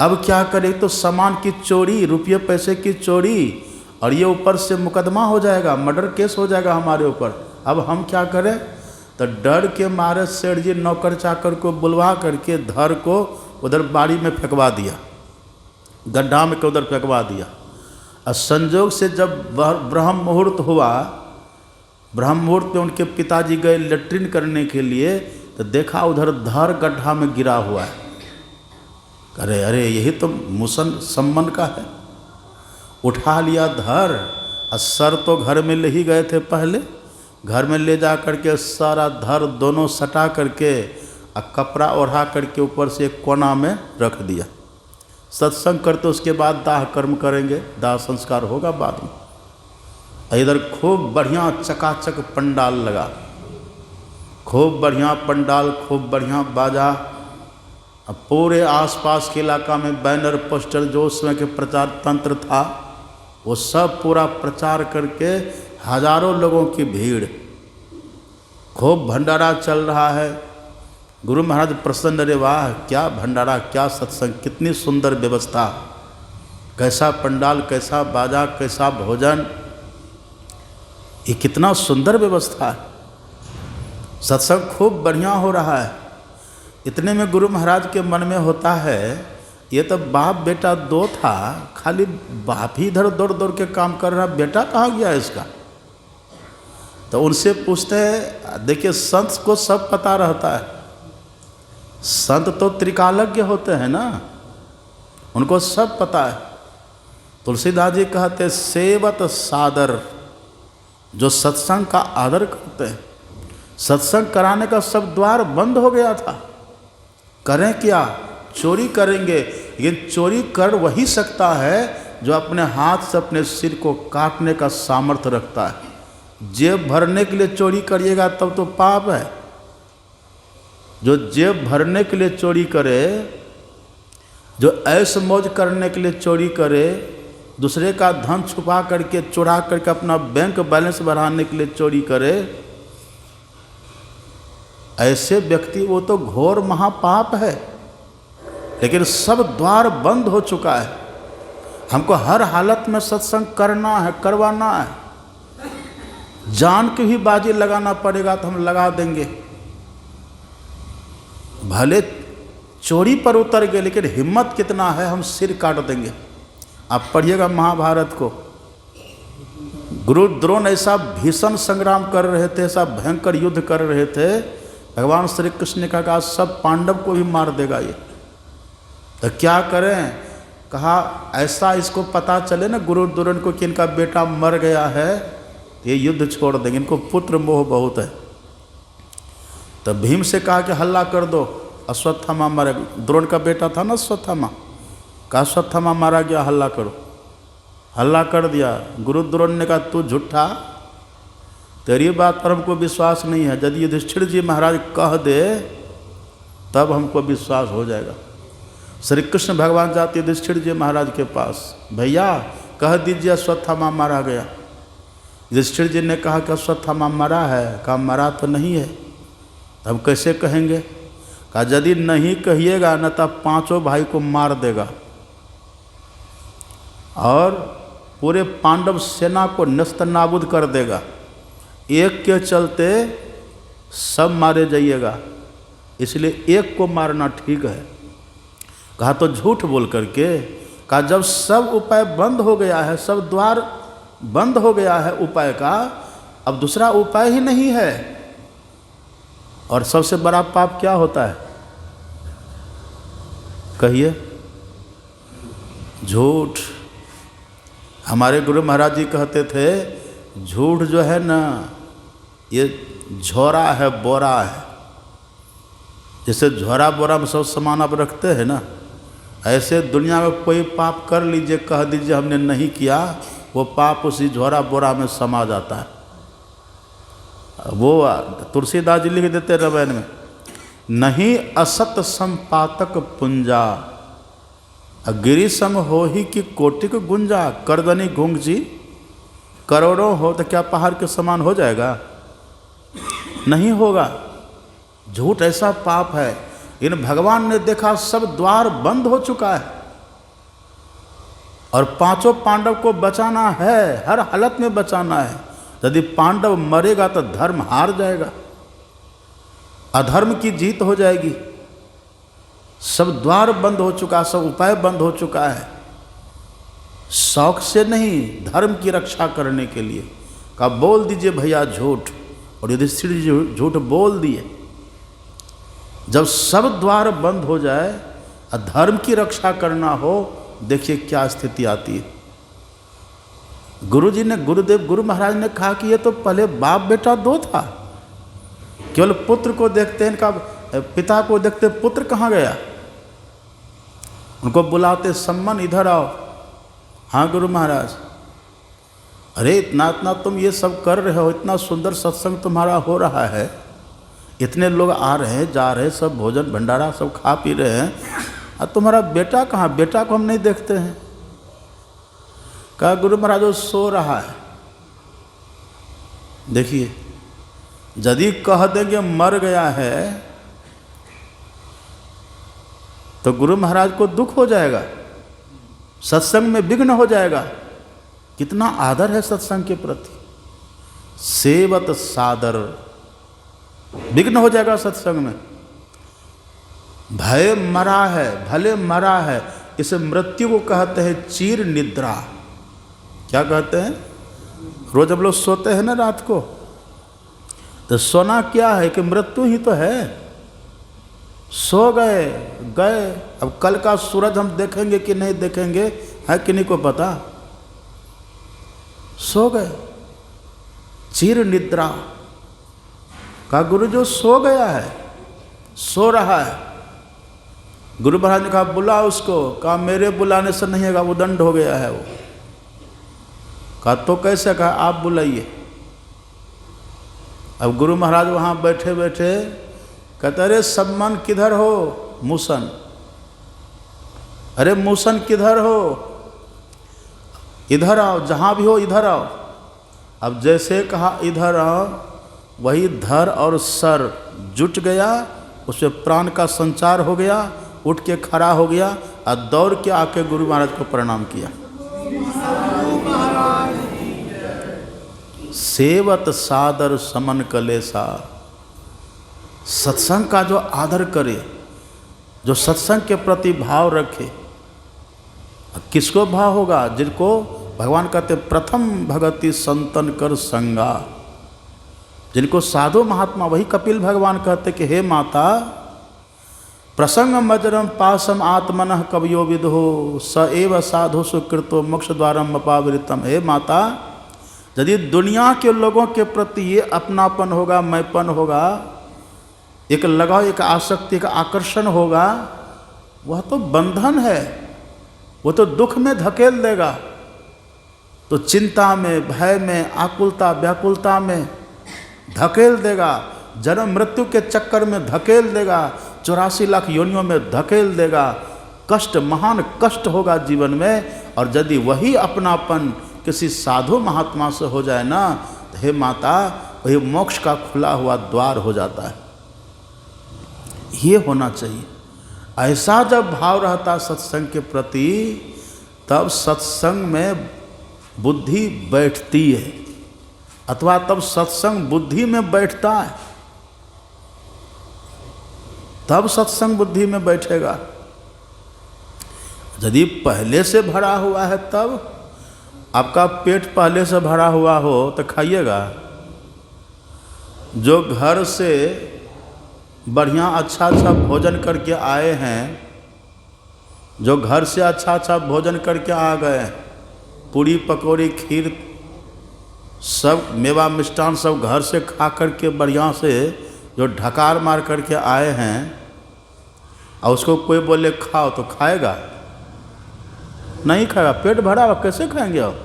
अब क्या करें, तो सामान की चोरी, रुपये पैसे की चोरी, और ये ऊपर से मुकदमा हो जाएगा, मर्डर केस हो जाएगा हमारे ऊपर। अब हम क्या करें? तो डर के मारे सेठ जी नौकर चाकर को बुलवा करके धड़ को उधर बाड़ी में फेंकवा दिया, गड्ढा में उधर फेंकवा दिया। और संजोग से जब ब्रह्म मुहूर्त हुआ, ब्रह्म मुहूर्त में उनके पिताजी गए लेट्रिन करने के लिए, तो देखा उधर धड़ गड्ढा में गिरा हुआ है। अरे अरे यही तो मुसन सम्मन का है। उठा लिया धड़, और सर तो घर में ले ही गए थे पहले, घर में ले जा करके सारा धड़ दोनों सटा करके और कपड़ा ओढ़ा करके ऊपर से एक कोना में रख दिया। सत्संग करते उसके बाद दाह कर्म करेंगे, दाह संस्कार होगा बाद में। इधर खूब बढ़िया चकाचक पंडाल लगा, खूब बढ़िया पंडाल, खूब बढ़िया बाजा। अब पूरे आसपास के इलाका में बैनर पोस्टर जो उस समय के प्रचार तंत्र था वो सब पूरा प्रचार करके हजारों लोगों की भीड़। खूब भंडारा चल रहा है। गुरु महाराज प्रसन्न, अरे वाह क्या भंडारा, क्या सत्संग, कितनी सुंदर व्यवस्था, कैसा पंडाल, कैसा बाजा, कैसा भोजन, ये कितना सुंदर व्यवस्था है, सत्संग खूब बढ़िया हो रहा है। इतने में गुरु महाराज के मन में होता है, ये तो बाप बेटा दो था, खाली बाप ही इधर दौड़ दौड़ के काम कर रहा, बेटा कहाँ गया इसका। तो उनसे पूछते हैं, देखिए संत को सब पता रहता है, संत तो त्रिकालज्ञ होते हैं ना, उनको सब पता है। तुलसीदास जी कहते सेवत सादर, जो सत्संग का आदर करते हैं। सत्संग कराने का सब द्वार बंद हो गया था, करें क्या, चोरी करेंगे, लेकिन चोरी कर वही सकता है जो अपने हाथ से अपने सिर को काटने का सामर्थ्य रखता है। जेब भरने के लिए चोरी करिएगा तब तो पाप है। जो जेब भरने के लिए चोरी करे, जो ऐश मौज करने के लिए चोरी करे, दूसरे का धन छुपा करके चुरा करके अपना बैंक बैलेंस बढ़ाने के लिए चोरी करे, ऐसे व्यक्ति वो तो घोर महापाप है। लेकिन सब द्वार बंद हो चुका है, हमको हर हालत में सत्संग करना है, करवाना है। जान के भी बाजी लगाना पड़ेगा तो हम लगा देंगे, भले चोरी पर उतर गए, लेकिन हिम्मत कितना है, हम सिर काट देंगे। आप पढ़िएगा महाभारत को, गुरु द्रोण ऐसा भीषण संग्राम कर रहे थे, ऐसा भयंकर युद्ध कर रहे थे, भगवान श्री कृष्ण ने कहा सब पांडव को भी मार देगा ये, तो क्या करें। कहा ऐसा इसको पता चले ना गुरु द्रोण को कि इनका बेटा मर गया है, ये युद्ध छोड़ देंगे, इनको पुत्र मोह बहुत है। तो भीम से कहा कि हल्ला कर दो, अश्वत्थामा मरे, द्रोण का बेटा था ना अश्वत्थामा, कहा अश्वत्थामा मारा गया, हल्ला करो। हल्ला कर दिया। गुरु द्रोण ने कहा तू झूठा, तेरी बात पर हमको विश्वास नहीं है, यदि युधिष्ठिर जी महाराज कह दे तब हमको विश्वास हो जाएगा। श्री कृष्ण भगवान जाते युधिष्ठिर जी महाराज के पास, भैया कह दीजिए अश्वत्थामा मारा गया। युधिष्ठिर जी ने कहा कि अश्वत्थामा मरा है, कहा मरा तो नहीं है, हम कैसे कहेंगे। कहा यदि नहीं कहिएगा न तब पांचों भाई को मार देगा और पूरे पांडव सेना को नस्त नाबूद कर देगा, एक के चलते सब मारे जाइएगा, इसलिए एक को मारना ठीक है। कहा तो झूठ बोल करके। कहा जब सब उपाय बंद हो गया है, सब द्वार बंद हो गया है उपाय का, अब दूसरा उपाय ही नहीं है। और सबसे बड़ा पाप क्या होता है, कहिए, झूठ। हमारे गुरु महाराज जी कहते थे झूठ जो है ना, ये झोरा है, बोरा है। जैसे झोरा बोरा में सब सामान आप रखते हैं ना, ऐसे दुनिया में कोई पाप कर लीजिए, कह दीजिए हमने नहीं किया, वो पाप उसी झोरा बोरा में समा जाता है। वो तुलसीदास जी लिख देते रामायण में, नहीं असत संपातक पुंजा, गिरी सम हो ही कि कोटिक गुंजा। करदनी घुंग जी करोड़ों हो तो क्या पहाड़ के समान हो जाएगा, नहीं होगा। झूठ ऐसा पाप है। इन भगवान ने देखा सब द्वार बंद हो चुका है और पांचों पांडव को बचाना है, हर हालत में बचाना है। यदि पांडव मरेगा तो धर्म हार जाएगा, अधर्म की जीत हो जाएगी। सब द्वार बंद हो चुका, सब उपाय बंद हो चुका है, शौक से नहीं, धर्म की रक्षा करने के लिए। कहा बोल दीजिए भैया झूठ, और युधिष्ठिर जी झूठ बोल दिए। जब सब द्वार बंद हो जाए और धर्म की रक्षा करना हो, देखिए क्या स्थिति आती है। गुरुजी ने, गुरुदेव गुरु महाराज ने कहा कि ये तो पहले बाप बेटा दो था, केवल पुत्र को देखते हैं, इनका पिता को देखते पुत्र कहाँ गया। उनको बुलाते, सम्मन इधर आओ। हाँ गुरु महाराज, अरे इतना इतना तुम ये सब कर रहे हो, इतना सुंदर सत्संग तुम्हारा हो रहा है, इतने लोग आ रहे हैं जा रहे हैं, सब भोजन भंडारा सब खा पी रहे हैं, और तुम्हारा बेटा कहाँ, बेटा को हम नहीं देखते हैं। कहा गुरु महाराज वो सो रहा है। देखिए यदि कह देंगे मर गया है तो गुरु महाराज को दुख हो जाएगा, सत्संग में विघ्न हो जाएगा। कितना आदर है सत्संग के प्रति, सेवत सादर, विघ्न हो जाएगा सत्संग में। भय मरा है, भले मरा है, इसे मृत्यु को कहते हैं चीर निद्रा। क्या कहते हैं? रोज हम लोग सोते हैं ना रात को, तो सोना क्या है कि मृत्यु ही तो है। सो गए गए, अब कल का सूरज हम देखेंगे कि नहीं देखेंगे है कि नहीं को पता। सो गए, चीर निद्रा का गुरु जो सो गया है, सो रहा है। गुरु महाराज ने कहा बुला उसको, कहा मेरे बुलाने से नहीं होगा, वो दंड हो गया है वो। कहा तो कैसे? कहा आप बुलाइए। अब गुरु महाराज वहाँ बैठे बैठे कहते अरे सम्मान किधर हो? मूसन, अरे मूसन किधर हो? इधर आओ, जहाँ भी हो इधर आओ। अब जैसे कहा इधर आओ, वही धर और सर जुट गया, उसमें प्राण का संचार हो गया, उठ के खड़ा हो गया और दौड़ के आके गुरु महाराज को प्रणाम किया। सेवत सादर समन कलेसा। सत्संग का जो आदर करे, जो सत्संग के प्रति भाव रखे, किसको भाव होगा? जिनको भगवान कहते प्रथम भगति संतन कर संगा, जिनको साधु महात्मा, वही कपिल भगवान कहते कि हे माता प्रसंग मजरम पासम आत्मनः कवयो विदो स एव साधु सुकृतो मोक्ष द्वारम अपावृतम। हे माता, यदि दुनिया के लोगों के प्रति ये अपनापन होगा, मैंपन होगा, एक लगाव, एक आसक्ति, एक आकर्षण होगा, वह तो बंधन है, वो तो दुख में धकेल देगा। तो चिंता में, भय में, आकुलता व्याकुलता में धकेल देगा, जन्म मृत्यु के चक्कर में धकेल देगा, 84 लाख योनियों में धकेल देगा। कष्ट, महान कष्ट होगा जीवन में। और यदि वही अपनापन किसी साधु महात्मा से हो जाए ना, तो हे माता, वही मोक्ष का खुला हुआ द्वार हो जाता है। ये होना चाहिए। ऐसा जब भाव रहता सत्संग के प्रति, तब सत्संग में बुद्धि बैठती है, अथवा तब सत्संग बुद्धि में बैठता है। तब सत्संग बुद्धि में बैठेगा। यदि पहले से भरा हुआ है, तब आपका पेट पहले से भरा हुआ हो तो खाइएगा। जो घर से बढ़िया अच्छा अच्छा भोजन करके आए हैं, जो घर से अच्छा अच्छा भोजन करके आ गए, पूड़ी पकौड़ी खीर सब मेवा मिष्ठान सब घर से खा करके बढ़िया से जो ढकार मार करके आए हैं, और उसको कोई बोले खाओ तो खाएगा? नहीं खाएगा। पेट भरा हुआ कैसे खाएंगे आप?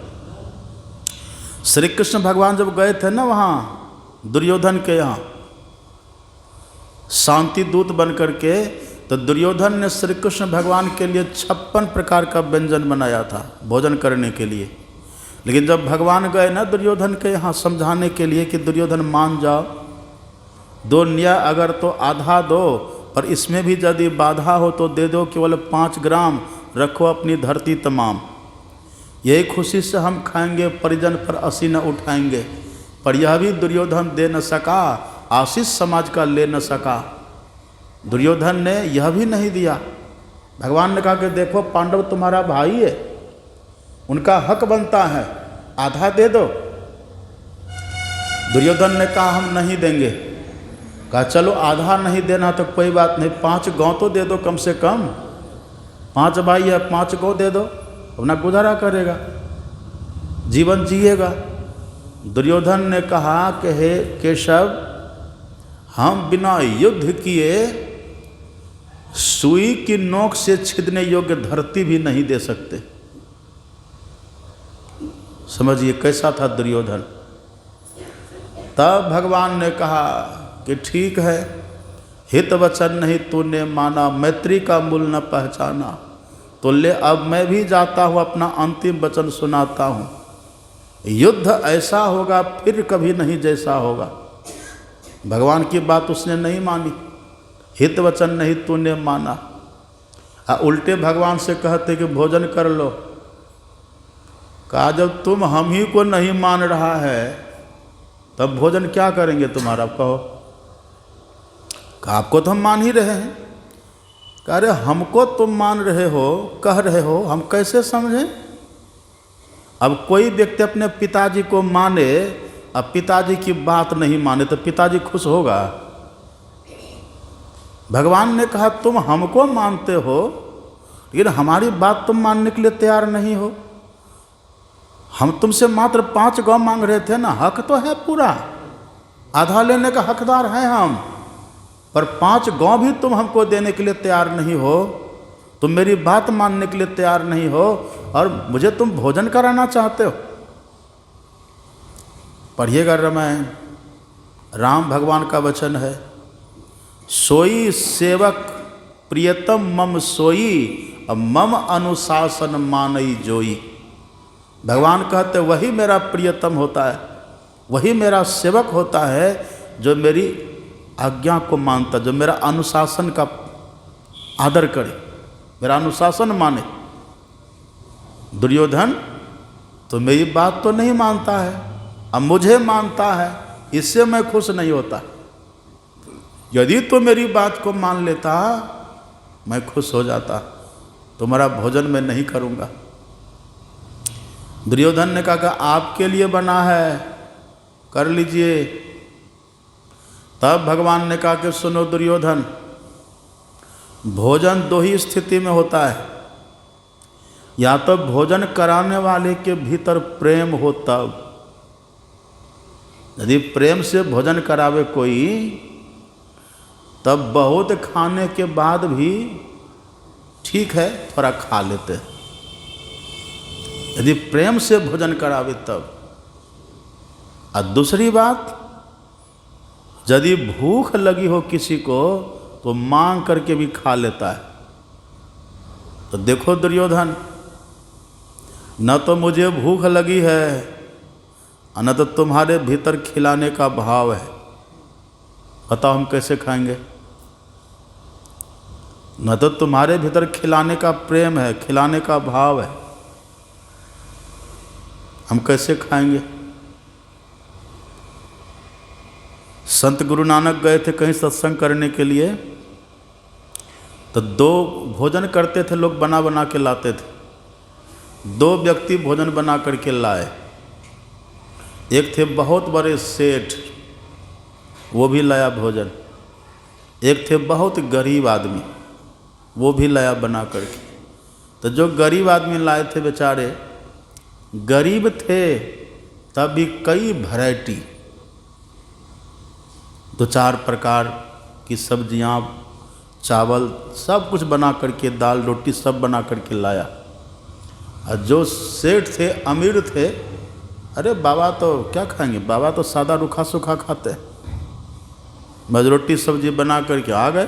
श्री कृष्ण भगवान जब गए थे ना वहाँ दुर्योधन के यहाँ शांति दूत बन करके, तो दुर्योधन ने श्री कृष्ण भगवान के लिए 56 प्रकार का व्यंजन बनाया था भोजन करने के लिए। लेकिन जब भगवान गए ना दुर्योधन के यहाँ समझाने के लिए कि दुर्योधन मान जाओ, दो न्याय अगर तो आधा दो, पर इसमें भी यदि बाधा हो तो दे दो, केवल 5 ग्राम रखो अपनी धरती तमाम। यही खुशी से हम खाएंगे, परिजन पर असी न उठाएंगे। पर यह भी दुर्योधन दे न सका, आशीष समाज का ले न सका। दुर्योधन ने यह भी नहीं दिया। भगवान ने कहा कि देखो पांडव तुम्हारा भाई है, उनका हक बनता है, आधा दे दो। दुर्योधन ने कहा हम नहीं देंगे। कहा चलो आधा नहीं देना तो कोई बात नहीं, 5 गौ तो दे दो कम से कम, 5 भाई है 5 गौ दे दो, अपना गुजारा करेगा, जीवन जिएगा। दुर्योधन ने कहा कि हे केशव, हम बिना युद्ध किए सुई की नोक से छिदने योग्य धरती भी नहीं दे सकते। समझिए कैसा था दुर्योधन। तब भगवान ने कहा कि ठीक है, हित वचन नहीं तूने माना, मैत्री का मूल न पहचाना, तो ले अब मैं भी जाता हूँ, अपना अंतिम वचन सुनाता हूँ। युद्ध ऐसा होगा फिर कभी नहीं जैसा होगा। भगवान की बात उसने नहीं मानी, हित वचन नहीं तूने माना। उल्टे भगवान से कहते कि भोजन कर लो। कहा जब तुम हम ही को नहीं मान रहा है तब भोजन क्या करेंगे तुम्हारा, कहो। कहा आपको तो हम मान ही रहे हैं। कह रहे हमको तुम मान रहे हो, कह रहे हो, हम कैसे समझें। अब कोई व्यक्ति अपने पिताजी को माने, अब पिताजी की बात नहीं माने तो पिताजी खुश होगा। भगवान ने कहा तुम हमको मानते हो लेकिन हमारी बात तुम मानने के लिए तैयार नहीं हो। हम तुमसे मात्र 5 गौ मांग रहे थे ना, हक तो है पूरा, आधा लेने का हकदार है हम, पर 5 गौ भी तुम हमको देने के लिए तैयार नहीं हो, तुम मेरी बात मानने के लिए तैयार नहीं हो और मुझे तुम भोजन कराना चाहते हो। पढ़िएगा रामायण, राम भगवान का वचन है, सोई सेवक प्रियतम मम सोई मम अनुशासन मानई जोई। भगवान कहते वही मेरा प्रियतम होता है, वही मेरा सेवक होता है जो मेरी आज्ञा को मानता, जो मेरा अनुशासन का आदर करे, मेरा अनुशासन माने। दुर्योधन तो मेरी बात तो नहीं मानता है, अब मुझे मानता है, इससे मैं खुश नहीं होता। यदि तो मेरी बात को मान लेता मैं खुश हो जाता, तुम्हारा भोजन मैं नहीं करूँगा। दुर्योधन ने कहा आपके लिए बना है, कर लीजिए। तब भगवान ने कहा कि सुनो दुर्योधन, भोजन 2 ही स्थिति में होता है, या तो भोजन कराने वाले के भीतर प्रेम हो तब, यदि प्रेम से भोजन करावे कोई तब बहुत खाने के बाद भी ठीक है थोड़ा खा लेते हैं, यदि प्रेम से भोजन करावे तब। और दूसरी बात, यदि भूख लगी हो किसी को तो मांग करके भी खा लेता है। तो देखो दुर्योधन, न तो मुझे भूख लगी है और न तो तुम्हारे भीतर खिलाने का भाव है, बताओ हम कैसे खाएंगे। न तो तुम्हारे भीतर खिलाने का प्रेम है, खिलाने का भाव है, हम कैसे खाएंगे। संत गुरु नानक गए थे कहीं सत्संग करने के लिए, तो 2 भोजन करते थे लोग, बना बना के लाते थे। 2 व्यक्ति भोजन बना करके लाए, एक थे बहुत बड़े सेठ, वो भी लाया भोजन, एक थे बहुत गरीब आदमी, वो भी लाया बना करके। तो जो गरीब आदमी लाए थे बेचारे, गरीब थे तब भी कई वैरायटी, 2-4 प्रकार की सब्जियां, चावल, सब कुछ बना करके, दाल रोटी सब बना करके लाया। और जो सेठ थे, अमीर थे, अरे बाबा तो क्या खाएंगे, बाबा तो सादा रूखा सूखा खाते हैं, बस रोटी सब्जी बना करके आ गए।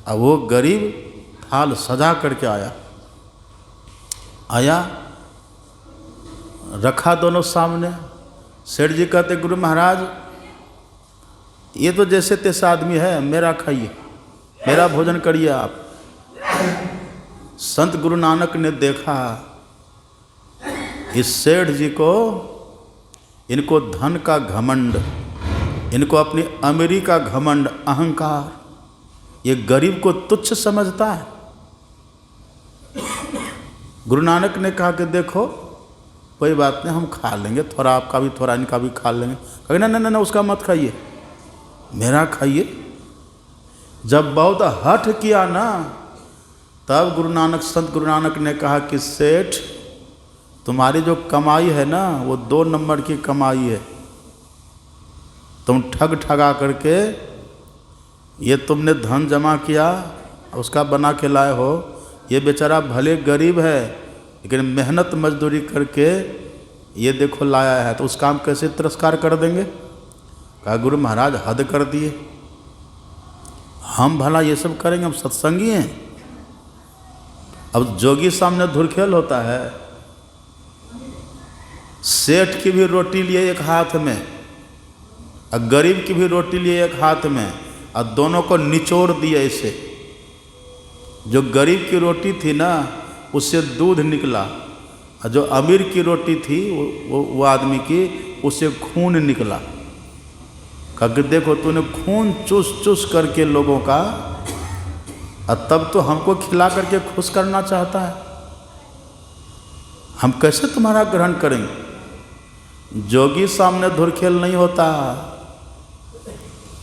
अब वो गरीब थाल सजा करके आया, रखा दोनों सामने। सेठ जी कहते गुरु महाराज ये तो जैसे तैसे आदमी है, मेरा खाइए, मेरा भोजन करिए आप। संत गुरु नानक ने देखा इस सेठ जी को, इनको धन का घमंड, इनको अपनी अमीरी का घमंड, अहंकार, ये गरीब को तुच्छ समझता है। गुरु नानक ने कहा कि देखो कोई बात नहीं, हम खा लेंगे, थोड़ा आपका भी थोड़ा इनका भी खा लेंगे। कहे ना ना ना, उसका मत खाइए, मेरा खाइए। जब बहुत हठ किया ना, तब संत गुरु नानक ने कहा कि सेठ तुम्हारी जो कमाई है ना, वो 2 नंबर की कमाई है। तुम ठगा करके ये तुमने धन जमा किया, उसका बना के लाए हो। ये बेचारा भले गरीब है लेकिन मेहनत मजदूरी करके ये देखो लाया है, तो उस काम कैसे तिरस्कार कर देंगे। कहा गुरु महाराज हद कर दिए, हम भला ये सब करेंगे, हम सत्संगी हैं। अब जोगी सामने धुरखेल होता है। सेठ की भी रोटी लिए एक हाथ में और गरीब की भी रोटी लिए एक हाथ में और दोनों को निचोड़ दिए ऐसे। जो गरीब की रोटी थी ना उससे दूध निकला, और जो अमीर की रोटी थी वो आदमी की उससे खून निकला। कहा देखो तूने खून चूस चूस करके लोगों का, और तब तो हमको खिला करके खुश करना चाहता है। हम कैसे तुम्हारा ग्रहण करेंगे? जोगी सामने धुरखेल नहीं होता।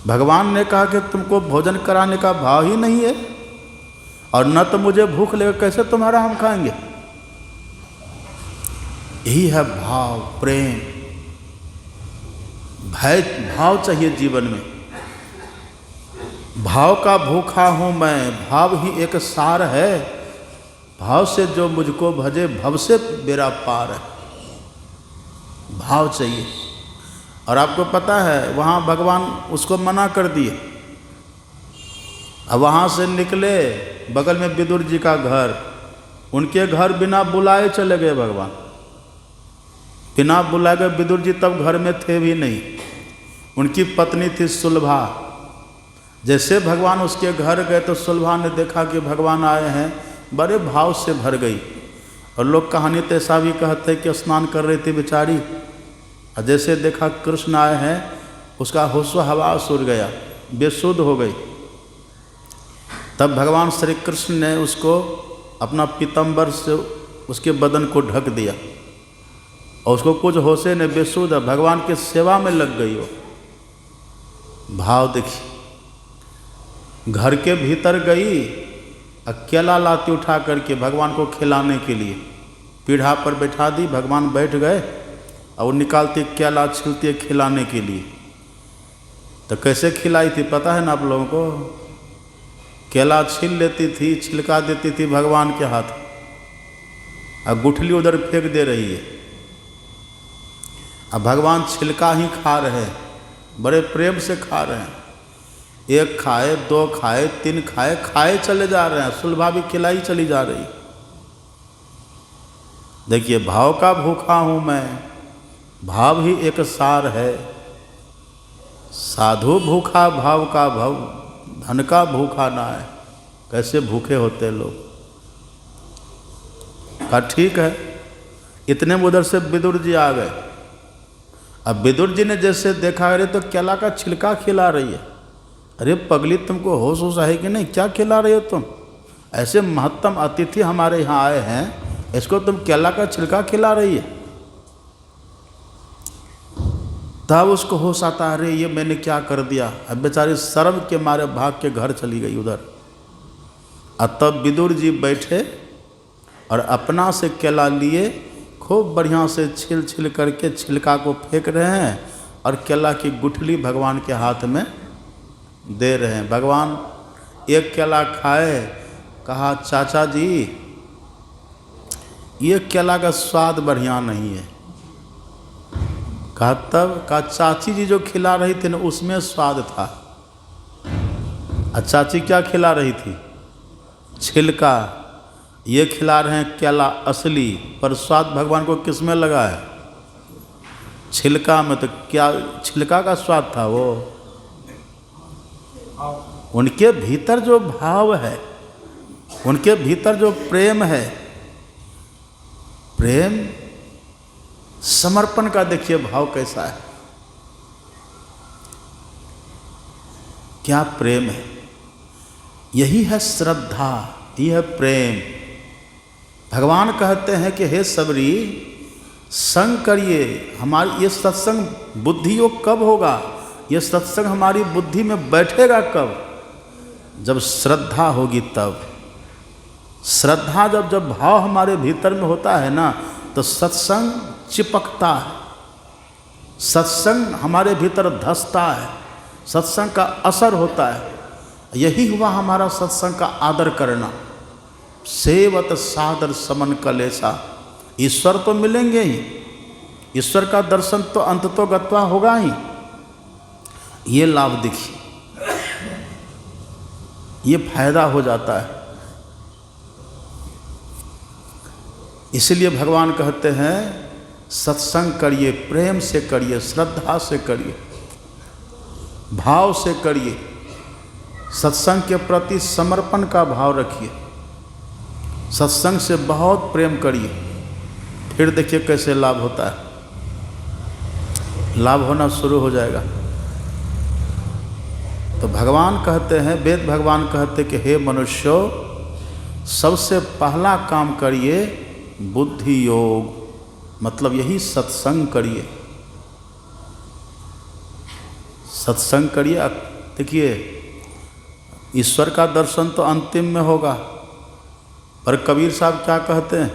भगवान ने कहा कि तुमको भोजन कराने का भाव ही नहीं है, और न तो मुझे भूख लगे, कैसे तुम्हारा हम खाएंगे? यही है भाव, प्रेम, भय। भाव चाहिए जीवन में। भाव का भूखा हूँ मैं, भाव ही एक सार है। भाव से जो मुझको भजे, भव से बेड़ा पार है। भाव चाहिए। और आपको पता है वहाँ भगवान उसको मना कर दिए। अब वहाँ से निकले, बगल में विदुर जी का घर, उनके घर बिना बुलाए चले गए भगवान। बिना बुलाए गए। विदुर जी तब घर में थे भी नहीं। उनकी पत्नी थी सुलभा। जैसे भगवान उसके घर गए तो सुलभा ने देखा कि भगवान आए हैं, बड़े भाव से भर गई। और लोग कहानी तो ऐसा भी कहते हैं कि स्नान कर रही थी बेचारी, और जैसे देखा कृष्ण आए हैं उसका होश हवास उड़ गया, बेसुध हो गई। तब भगवान श्री कृष्ण ने उसको अपना पीतम्बर से उसके बदन को ढक दिया, और उसको कुछ होशे ने, बेसुध है, भगवान की सेवा में लग गई हो। भाव देखिए। घर के भीतर गई, अकेला लाती उठा करके भगवान को खिलाने के लिए पीढ़ा पर बैठा दी। भगवान बैठ गए और वो निकालती केला छिलती खिलाने के लिए। तो कैसे खिलाई थी पता है ना आप लोगों को? केला छील लेती थी, छिलका देती थी भगवान के हाथ, और गुठली उधर फेंक दे रही है। अब भगवान छिलका ही खा रहे हैं, बड़े प्रेम से खा रहे हैं। एक खाए, दो खाए, तीन खाए, खाए चले जा रहे हैं। सुलभा भी खिलाई चली जा रही। देखिए, भाव का भूखा हूँ मैं, भाव ही एक सार है। साधु भूखा भाव का भव, धन का भूखा ना है। कैसे भूखे होते लोग। कहा ठीक है। इतने में उधर से विदुर जी आ गए। अब विदुर जी ने जैसे देखा, अरे तो केला का छिलका खिला रही है। अरे पगली, तुमको होश होश है कि नहीं? क्या खिला रही हो तुम? ऐसे महत्तम अतिथि हमारे यहाँ आए हैं, इसको तुम केला का छिलका खिला रही है? तब उसको होश आता, अरे ये मैंने क्या कर दिया। अब बेचारी शर्म के मारे भाग के घर चली गई उधर। और तब विदुर जी बैठे और अपना से केला लिए, खूब बढ़िया से छिल छिल करके छिलका को फेंक रहे हैं, और केला की गुठली भगवान के हाथ में दे रहे हैं। भगवान एक केला खाए, कहा चाचा जी ये केला का स्वाद बढ़िया नहीं है। कहा तब? कहा चाची जी जो खिला रही थी ना उसमें स्वाद था। चाची क्या खिला रही थी? छिलका। ये खिला रहे हैं केला असली, पर स्वाद भगवान को किस में लगा है? छिलका में। तो क्या छिलका का स्वाद था वो? उनके भीतर जो भाव है, उनके भीतर जो प्रेम है, प्रेम समर्पण का देखिए भाव कैसा है। क्या प्रेम है। यही है श्रद्धा, यही है प्रेम। भगवान कहते हैं कि हे सबरी, संग करिए। हमारी ये सत्संग बुद्धि योग कब होगा? ये सत्संग हमारी बुद्धि में बैठेगा कब? जब श्रद्धा होगी तब। श्रद्धा जब भाव हमारे भीतर में होता है ना, तो सत्संग चिपकता है, सत्संग हमारे भीतर धंसता है, सत्संग का असर होता है। यही हुआ हमारा सत्संग का आदर करना। सेवत सादर समन कलेसा। ईश्वर तो मिलेंगे ही, ईश्वर का दर्शन तो अंत तो गत्वा होगा ही। ये लाभ देखिए, ये फायदा हो जाता है। इसलिए भगवान कहते हैं सत्संग करिए, प्रेम से करिए, श्रद्धा से करिए। भाव से करिए, सत्संग के प्रति समर्पण का भाव रखिए, सत्संग से बहुत प्रेम करिए, फिर देखिए कैसे लाभ होता है, लाभ होना शुरू हो जाएगा। तो भगवान कहते हैं, वेद भगवान कहते कि हे मनुष्यों, सबसे पहला काम करिए बुद्धि योग, मतलब यही सत्संग करिए, सत्संग करिए। देखिए ईश्वर का दर्शन तो अंतिम में होगा, पर कबीर साहब क्या कहते हैं,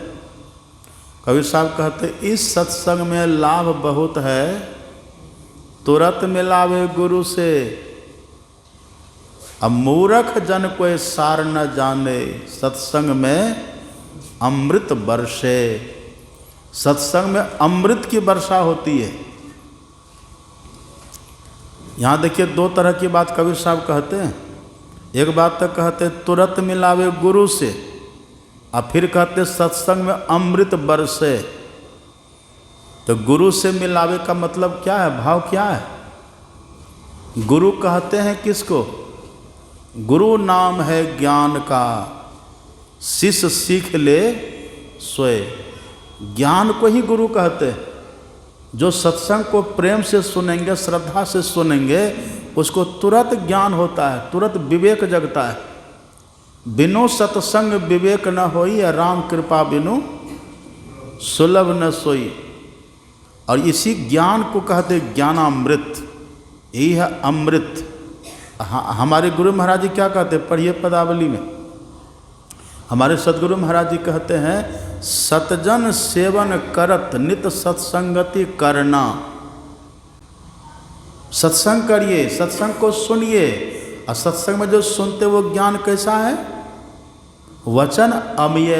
कबीर साहब कहते हैं इस सत्संग में लाभ बहुत है, तुरंत मिलावे गुरु से, अब मूर्ख जन कोई सार न जाने, सत्संग में अमृत वर्षे, सत्संग में अमृत की वर्षा होती है। यहाँ देखिए दो तरह की बात कबीर साहब कहते हैं, एक बात तो कहते हैं तुरंत मिलावे गुरु से, और फिर कहते सत्संग में अमृत बरसे। तो गुरु से मिलावे का मतलब क्या है, भाव क्या है? गुरु कहते हैं किसको? गुरु नाम है ज्ञान का, शिष्य सीख ले सोए, ज्ञान को ही गुरु कहते हैं। जो सत्संग को प्रेम से सुनेंगे, श्रद्धा से सुनेंगे, उसको तुरंत ज्ञान होता है, तुरंत विवेक जगता है। बिनु सत्संग विवेक न होई, राम कृपा बिनु सुलभ न सोई। और इसी ज्ञान को कहते ज्ञानामृत, यही है अमृत। हमारे गुरु महाराज जी क्या कहते हैं, पढ़िए पदावली में, हमारे सदगुरु महाराज जी कहते हैं सतजन सेवन करत नित सत्संगति करना। सत्संग करिए, सत्संग को सुनिए, और सत्संग में जो सुनते वो ज्ञान कैसा है? वचन अमीय,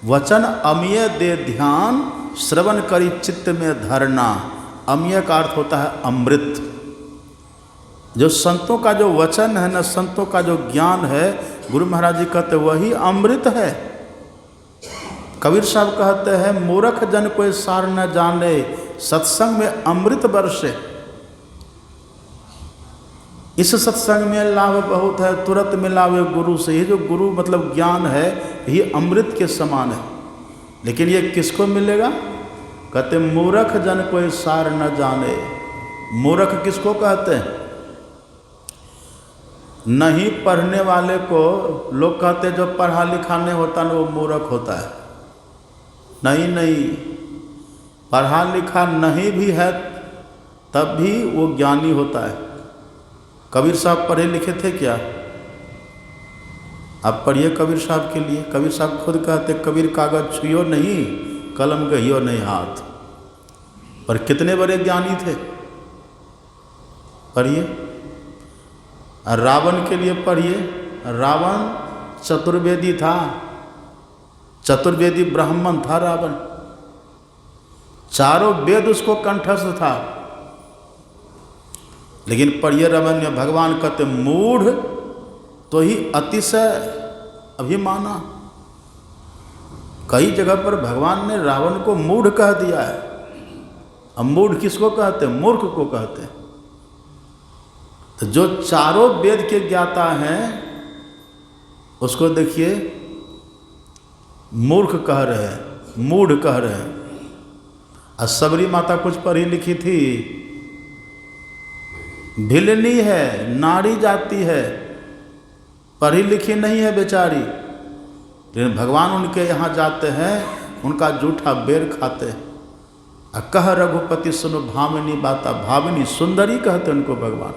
वचन अमीय दे ध्यान, श्रवण करी चित्त में धरना। अमीय का अर्थ होता है अमृत। जो संतों का जो वचन है ना, संतों का जो ज्ञान है, गुरु महाराज जी कहते वही अमृत है। कबीर साहब कहते हैं मूर्ख जन कोई सार न जाने, सत्संग में अमृत बरसे। इस सत्संग में लाभ बहुत है, तुरंत मिलावे गुरु से। ये जो गुरु मतलब ज्ञान है, ये अमृत के समान है। लेकिन ये किसको मिलेगा? कहते मूर्ख जन कोई सार न जाने। मूर्ख किसको कहते हैं? नहीं पढ़ने वाले को लोग कहते जो पढ़ा लिखा नहीं होता ना वो मूर्ख होता है। नहीं नहीं, पढ़ा लिखा नहीं भी है तब भी वो ज्ञानी होता है। कबीर साहब पढ़े लिखे थे क्या? आप पढ़िए कबीर साहब के लिए। कबीर साहब खुद कहते कबीर कागज छुइयो नहीं, कलम गहियो नहीं हाथ। पर कितने बड़े ज्ञानी थे, पढ़िए। रावण के लिए पढ़िए, रावण चतुर्वेदी था, चतुर्वेदी ब्राह्मण था रावण, चारों वेद उसको कंठस्थ था। लेकिन पढ़िए रावण, भगवान कहते मूढ़ तो ही अतिशय अभिमाना। कई जगह पर भगवान ने रावण को मूढ़ कह दिया है। अब मूढ़ किसको कहते हैं? मूर्ख को कहते हैं। तो जो चारों वेद के ज्ञाता हैं उसको देखिए मूर्ख कह रहे हैं, मूढ़ कह रहे हैं। और सबरी माता कुछ पढ़ी लिखी थी, भिलनी है, नारी जाती है, पढ़ी लिखी नहीं है बेचारी। लेकिन भगवान उनके यहाँ जाते हैं, उनका जूठा बेर खाते हैं। कह रघुपति सुनो भामिनी बाता, भामिनी सुंदरी कहते उनको भगवान।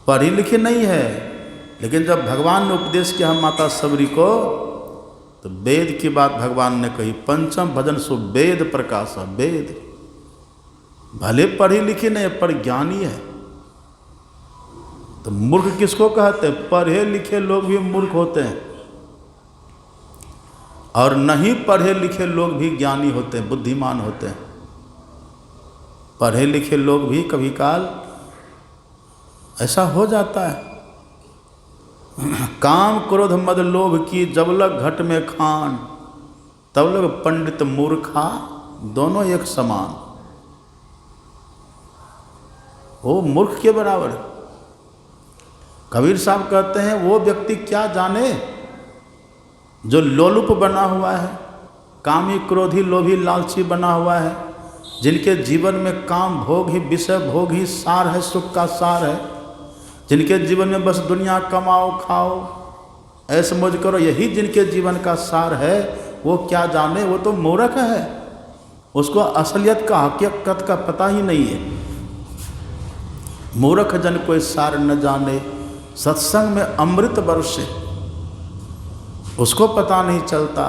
पढ़ी लिखी नहीं है, लेकिन जब भगवान ने उपदेश किया माता सबरी को, तो वेद की बात भगवान ने कही। पंचम भजन सो वेद प्रकाश, वेद भले पढ़ी लिखी नहीं पर ज्ञानी है। तो मूर्ख किसको कहते हैं? पढ़े लिखे लोग भी मूर्ख होते हैं, और नहीं पढ़े लिखे लोग भी ज्ञानी होते हैं, बुद्धिमान होते हैं। पढ़े लिखे लोग भी कभी काल ऐसा हो जाता है। काम क्रोध मद लोभ की जब लग घट में खान, तब लग पंडित मूर्खा, दोनों एक समान। वो मूर्ख के बराबर है। कबीर साहब कहते हैं वो व्यक्ति क्या जाने जो लोलुप बना हुआ है, कामी क्रोधी लोभी लालची बना हुआ है, जिनके जीवन में काम भोग ही विषय भोग ही सार है, सुख का सार है, जिनके जीवन में बस दुनिया कमाओ खाओ ऐसे मौज करो, यही जिनके जीवन का सार है, वो क्या जाने, वो तो मूर्ख है। उसको असलियत का हकीकत का पता ही नहीं है। मूर्ख जन कोई सार न जाने, सत्संग में अमृत बरसे, उसको पता नहीं चलता।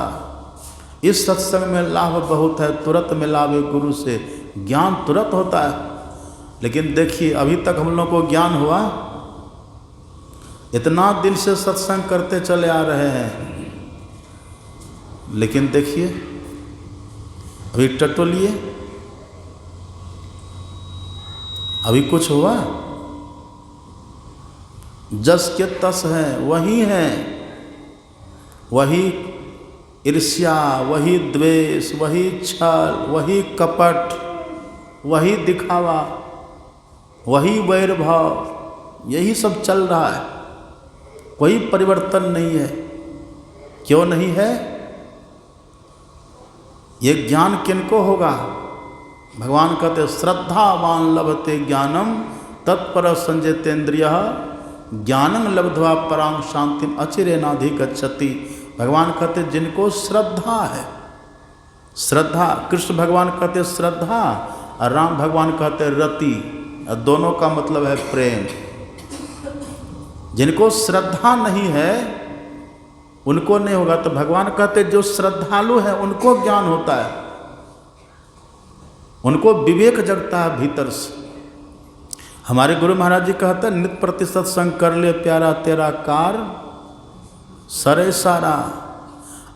इस सत्संग में लाभ बहुत है, तुरंत मिलावे गुरु से, ज्ञान तुरंत होता है। लेकिन देखिए अभी तक हम लोग को ज्ञान हुआ, इतना दिल से सत्संग करते चले आ रहे हैं, लेकिन देखिए अभी टटोलिए, अभी कुछ हुआ? जस के तस हैं वही हैं, वही ईर्ष्या, वही द्वेष, वही छल, वही कपट, वही दिखावा, वही वैर भाव, यही सब चल रहा है। कोई परिवर्तन नहीं है। क्यों नहीं है? ये ज्ञान किनको होगा? भगवान कहते श्रद्धावान लभते ज्ञानम तत्पर संजयतेन्द्रिय ज्ञानं लब्ध्वा परां शांतिम अचिरेनाधिगच्छति। भगवान कहते जिनको श्रद्धा है, श्रद्धा, कृष्ण भगवान कहते श्रद्धा और राम भगवान कहते रति, और दोनों का मतलब है प्रेम। जिनको श्रद्धा नहीं है उनको नहीं होगा। तो भगवान कहते जो श्रद्धालु है उनको ज्ञान होता है, उनको विवेक जगता है भीतर से। हमारे गुरु महाराज जी कहते हैं नित्य प्रति सत्संग कर ले प्यारा तेरा कार सरे सारा।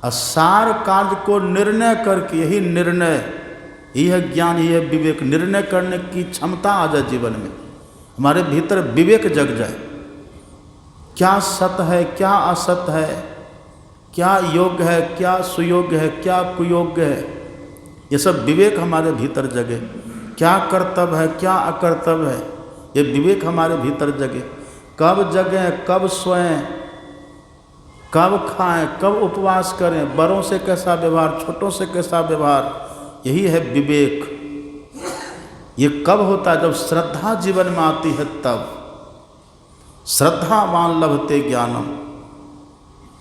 असार कार्य को निर्णय करके, यही निर्णय, यही है ज्ञान, यही है विवेक। निर्णय करने की क्षमता आ जाए जीवन में, हमारे भीतर विवेक जग जाए। क्या सत्य है, क्या असत्य है, क्या योग्य है, क्या सुयोग्य है, क्या कुयोग्य है, ये सब विवेक हमारे भीतर जगे। क्या कर्तव्य है, क्या अकर्तव्य है, ये विवेक हमारे भीतर जगे। कब जगें, कब सोएं, कब खाएं, कब उपवास करें, बड़ों से कैसा व्यवहार, छोटों से कैसा व्यवहार, यही है विवेक। ये कब होता है? जब श्रद्धा जीवन में आती है तब। श्रद्धावान लभते ज्ञानम,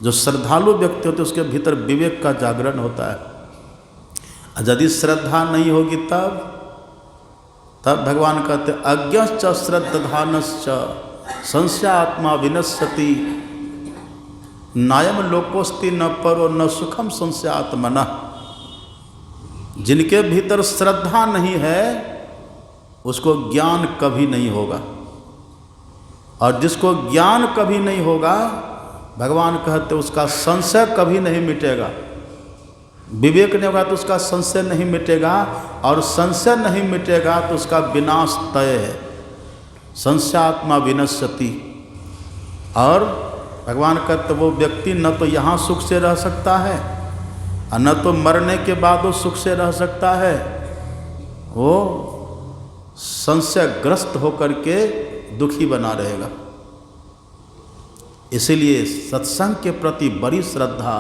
जो श्रद्धालु व्यक्ति होते उसके भीतर विवेक का जागरण होता है। यदि श्रद्धा नहीं होगी तब भगवान कहते अज्ञश्च श्रद्धानश्च संशयात्मा विनश्यति नायम लोकोस्ति न परो न सुखम संशयात्मनः। जिनके भीतर श्रद्धा नहीं है उसको ज्ञान कभी नहीं होगा, और जिसको ज्ञान कभी नहीं होगा भगवान कहते उसका संशय कभी नहीं मिटेगा। विवेक नहीं होगा तो उसका संशय नहीं मिटेगा, और संशय नहीं मिटेगा तो उसका विनाश तय है। संशयात्मा विनश्यति। और भगवान कहते वो व्यक्ति न तो यहाँ सुख से रह सकता है और न तो मरने के बाद वो सुख से रह सकता है, वो संशयग्रस्त होकर के दुखी बना रहेगा। इसीलिए सत्संग के प्रति बड़ी श्रद्धा।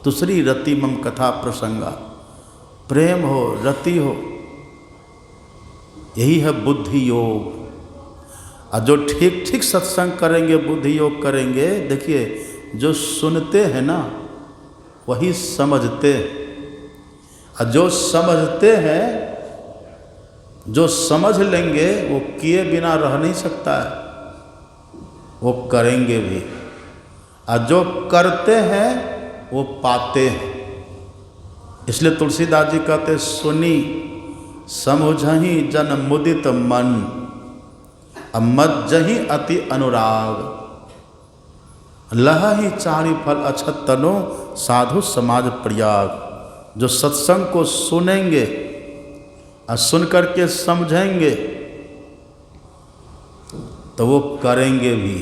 दूसरी रति मम कथा प्रसंगा, प्रेम हो, रति हो, यही है बुद्धि योग। और जो ठीक ठीक सत्संग करेंगे, बुद्धि योग करेंगे, देखिए जो सुनते हैं ना वही समझते हैं, और जो समझते हैं, जो समझ लेंगे वो किए बिना रह नहीं सकता है, वो करेंगे भी। और जो करते हैं वो पाते हैं। इसलिए तुलसीदास जी कहते सुनी समझहि जन मुदित मन मज्जहि अति अनुराग लहहि चारि फल अछत तनो साधु समाज प्रयाग। जो सत्संग को सुनेंगे और सुन करके समझेंगे तो वो करेंगे भी।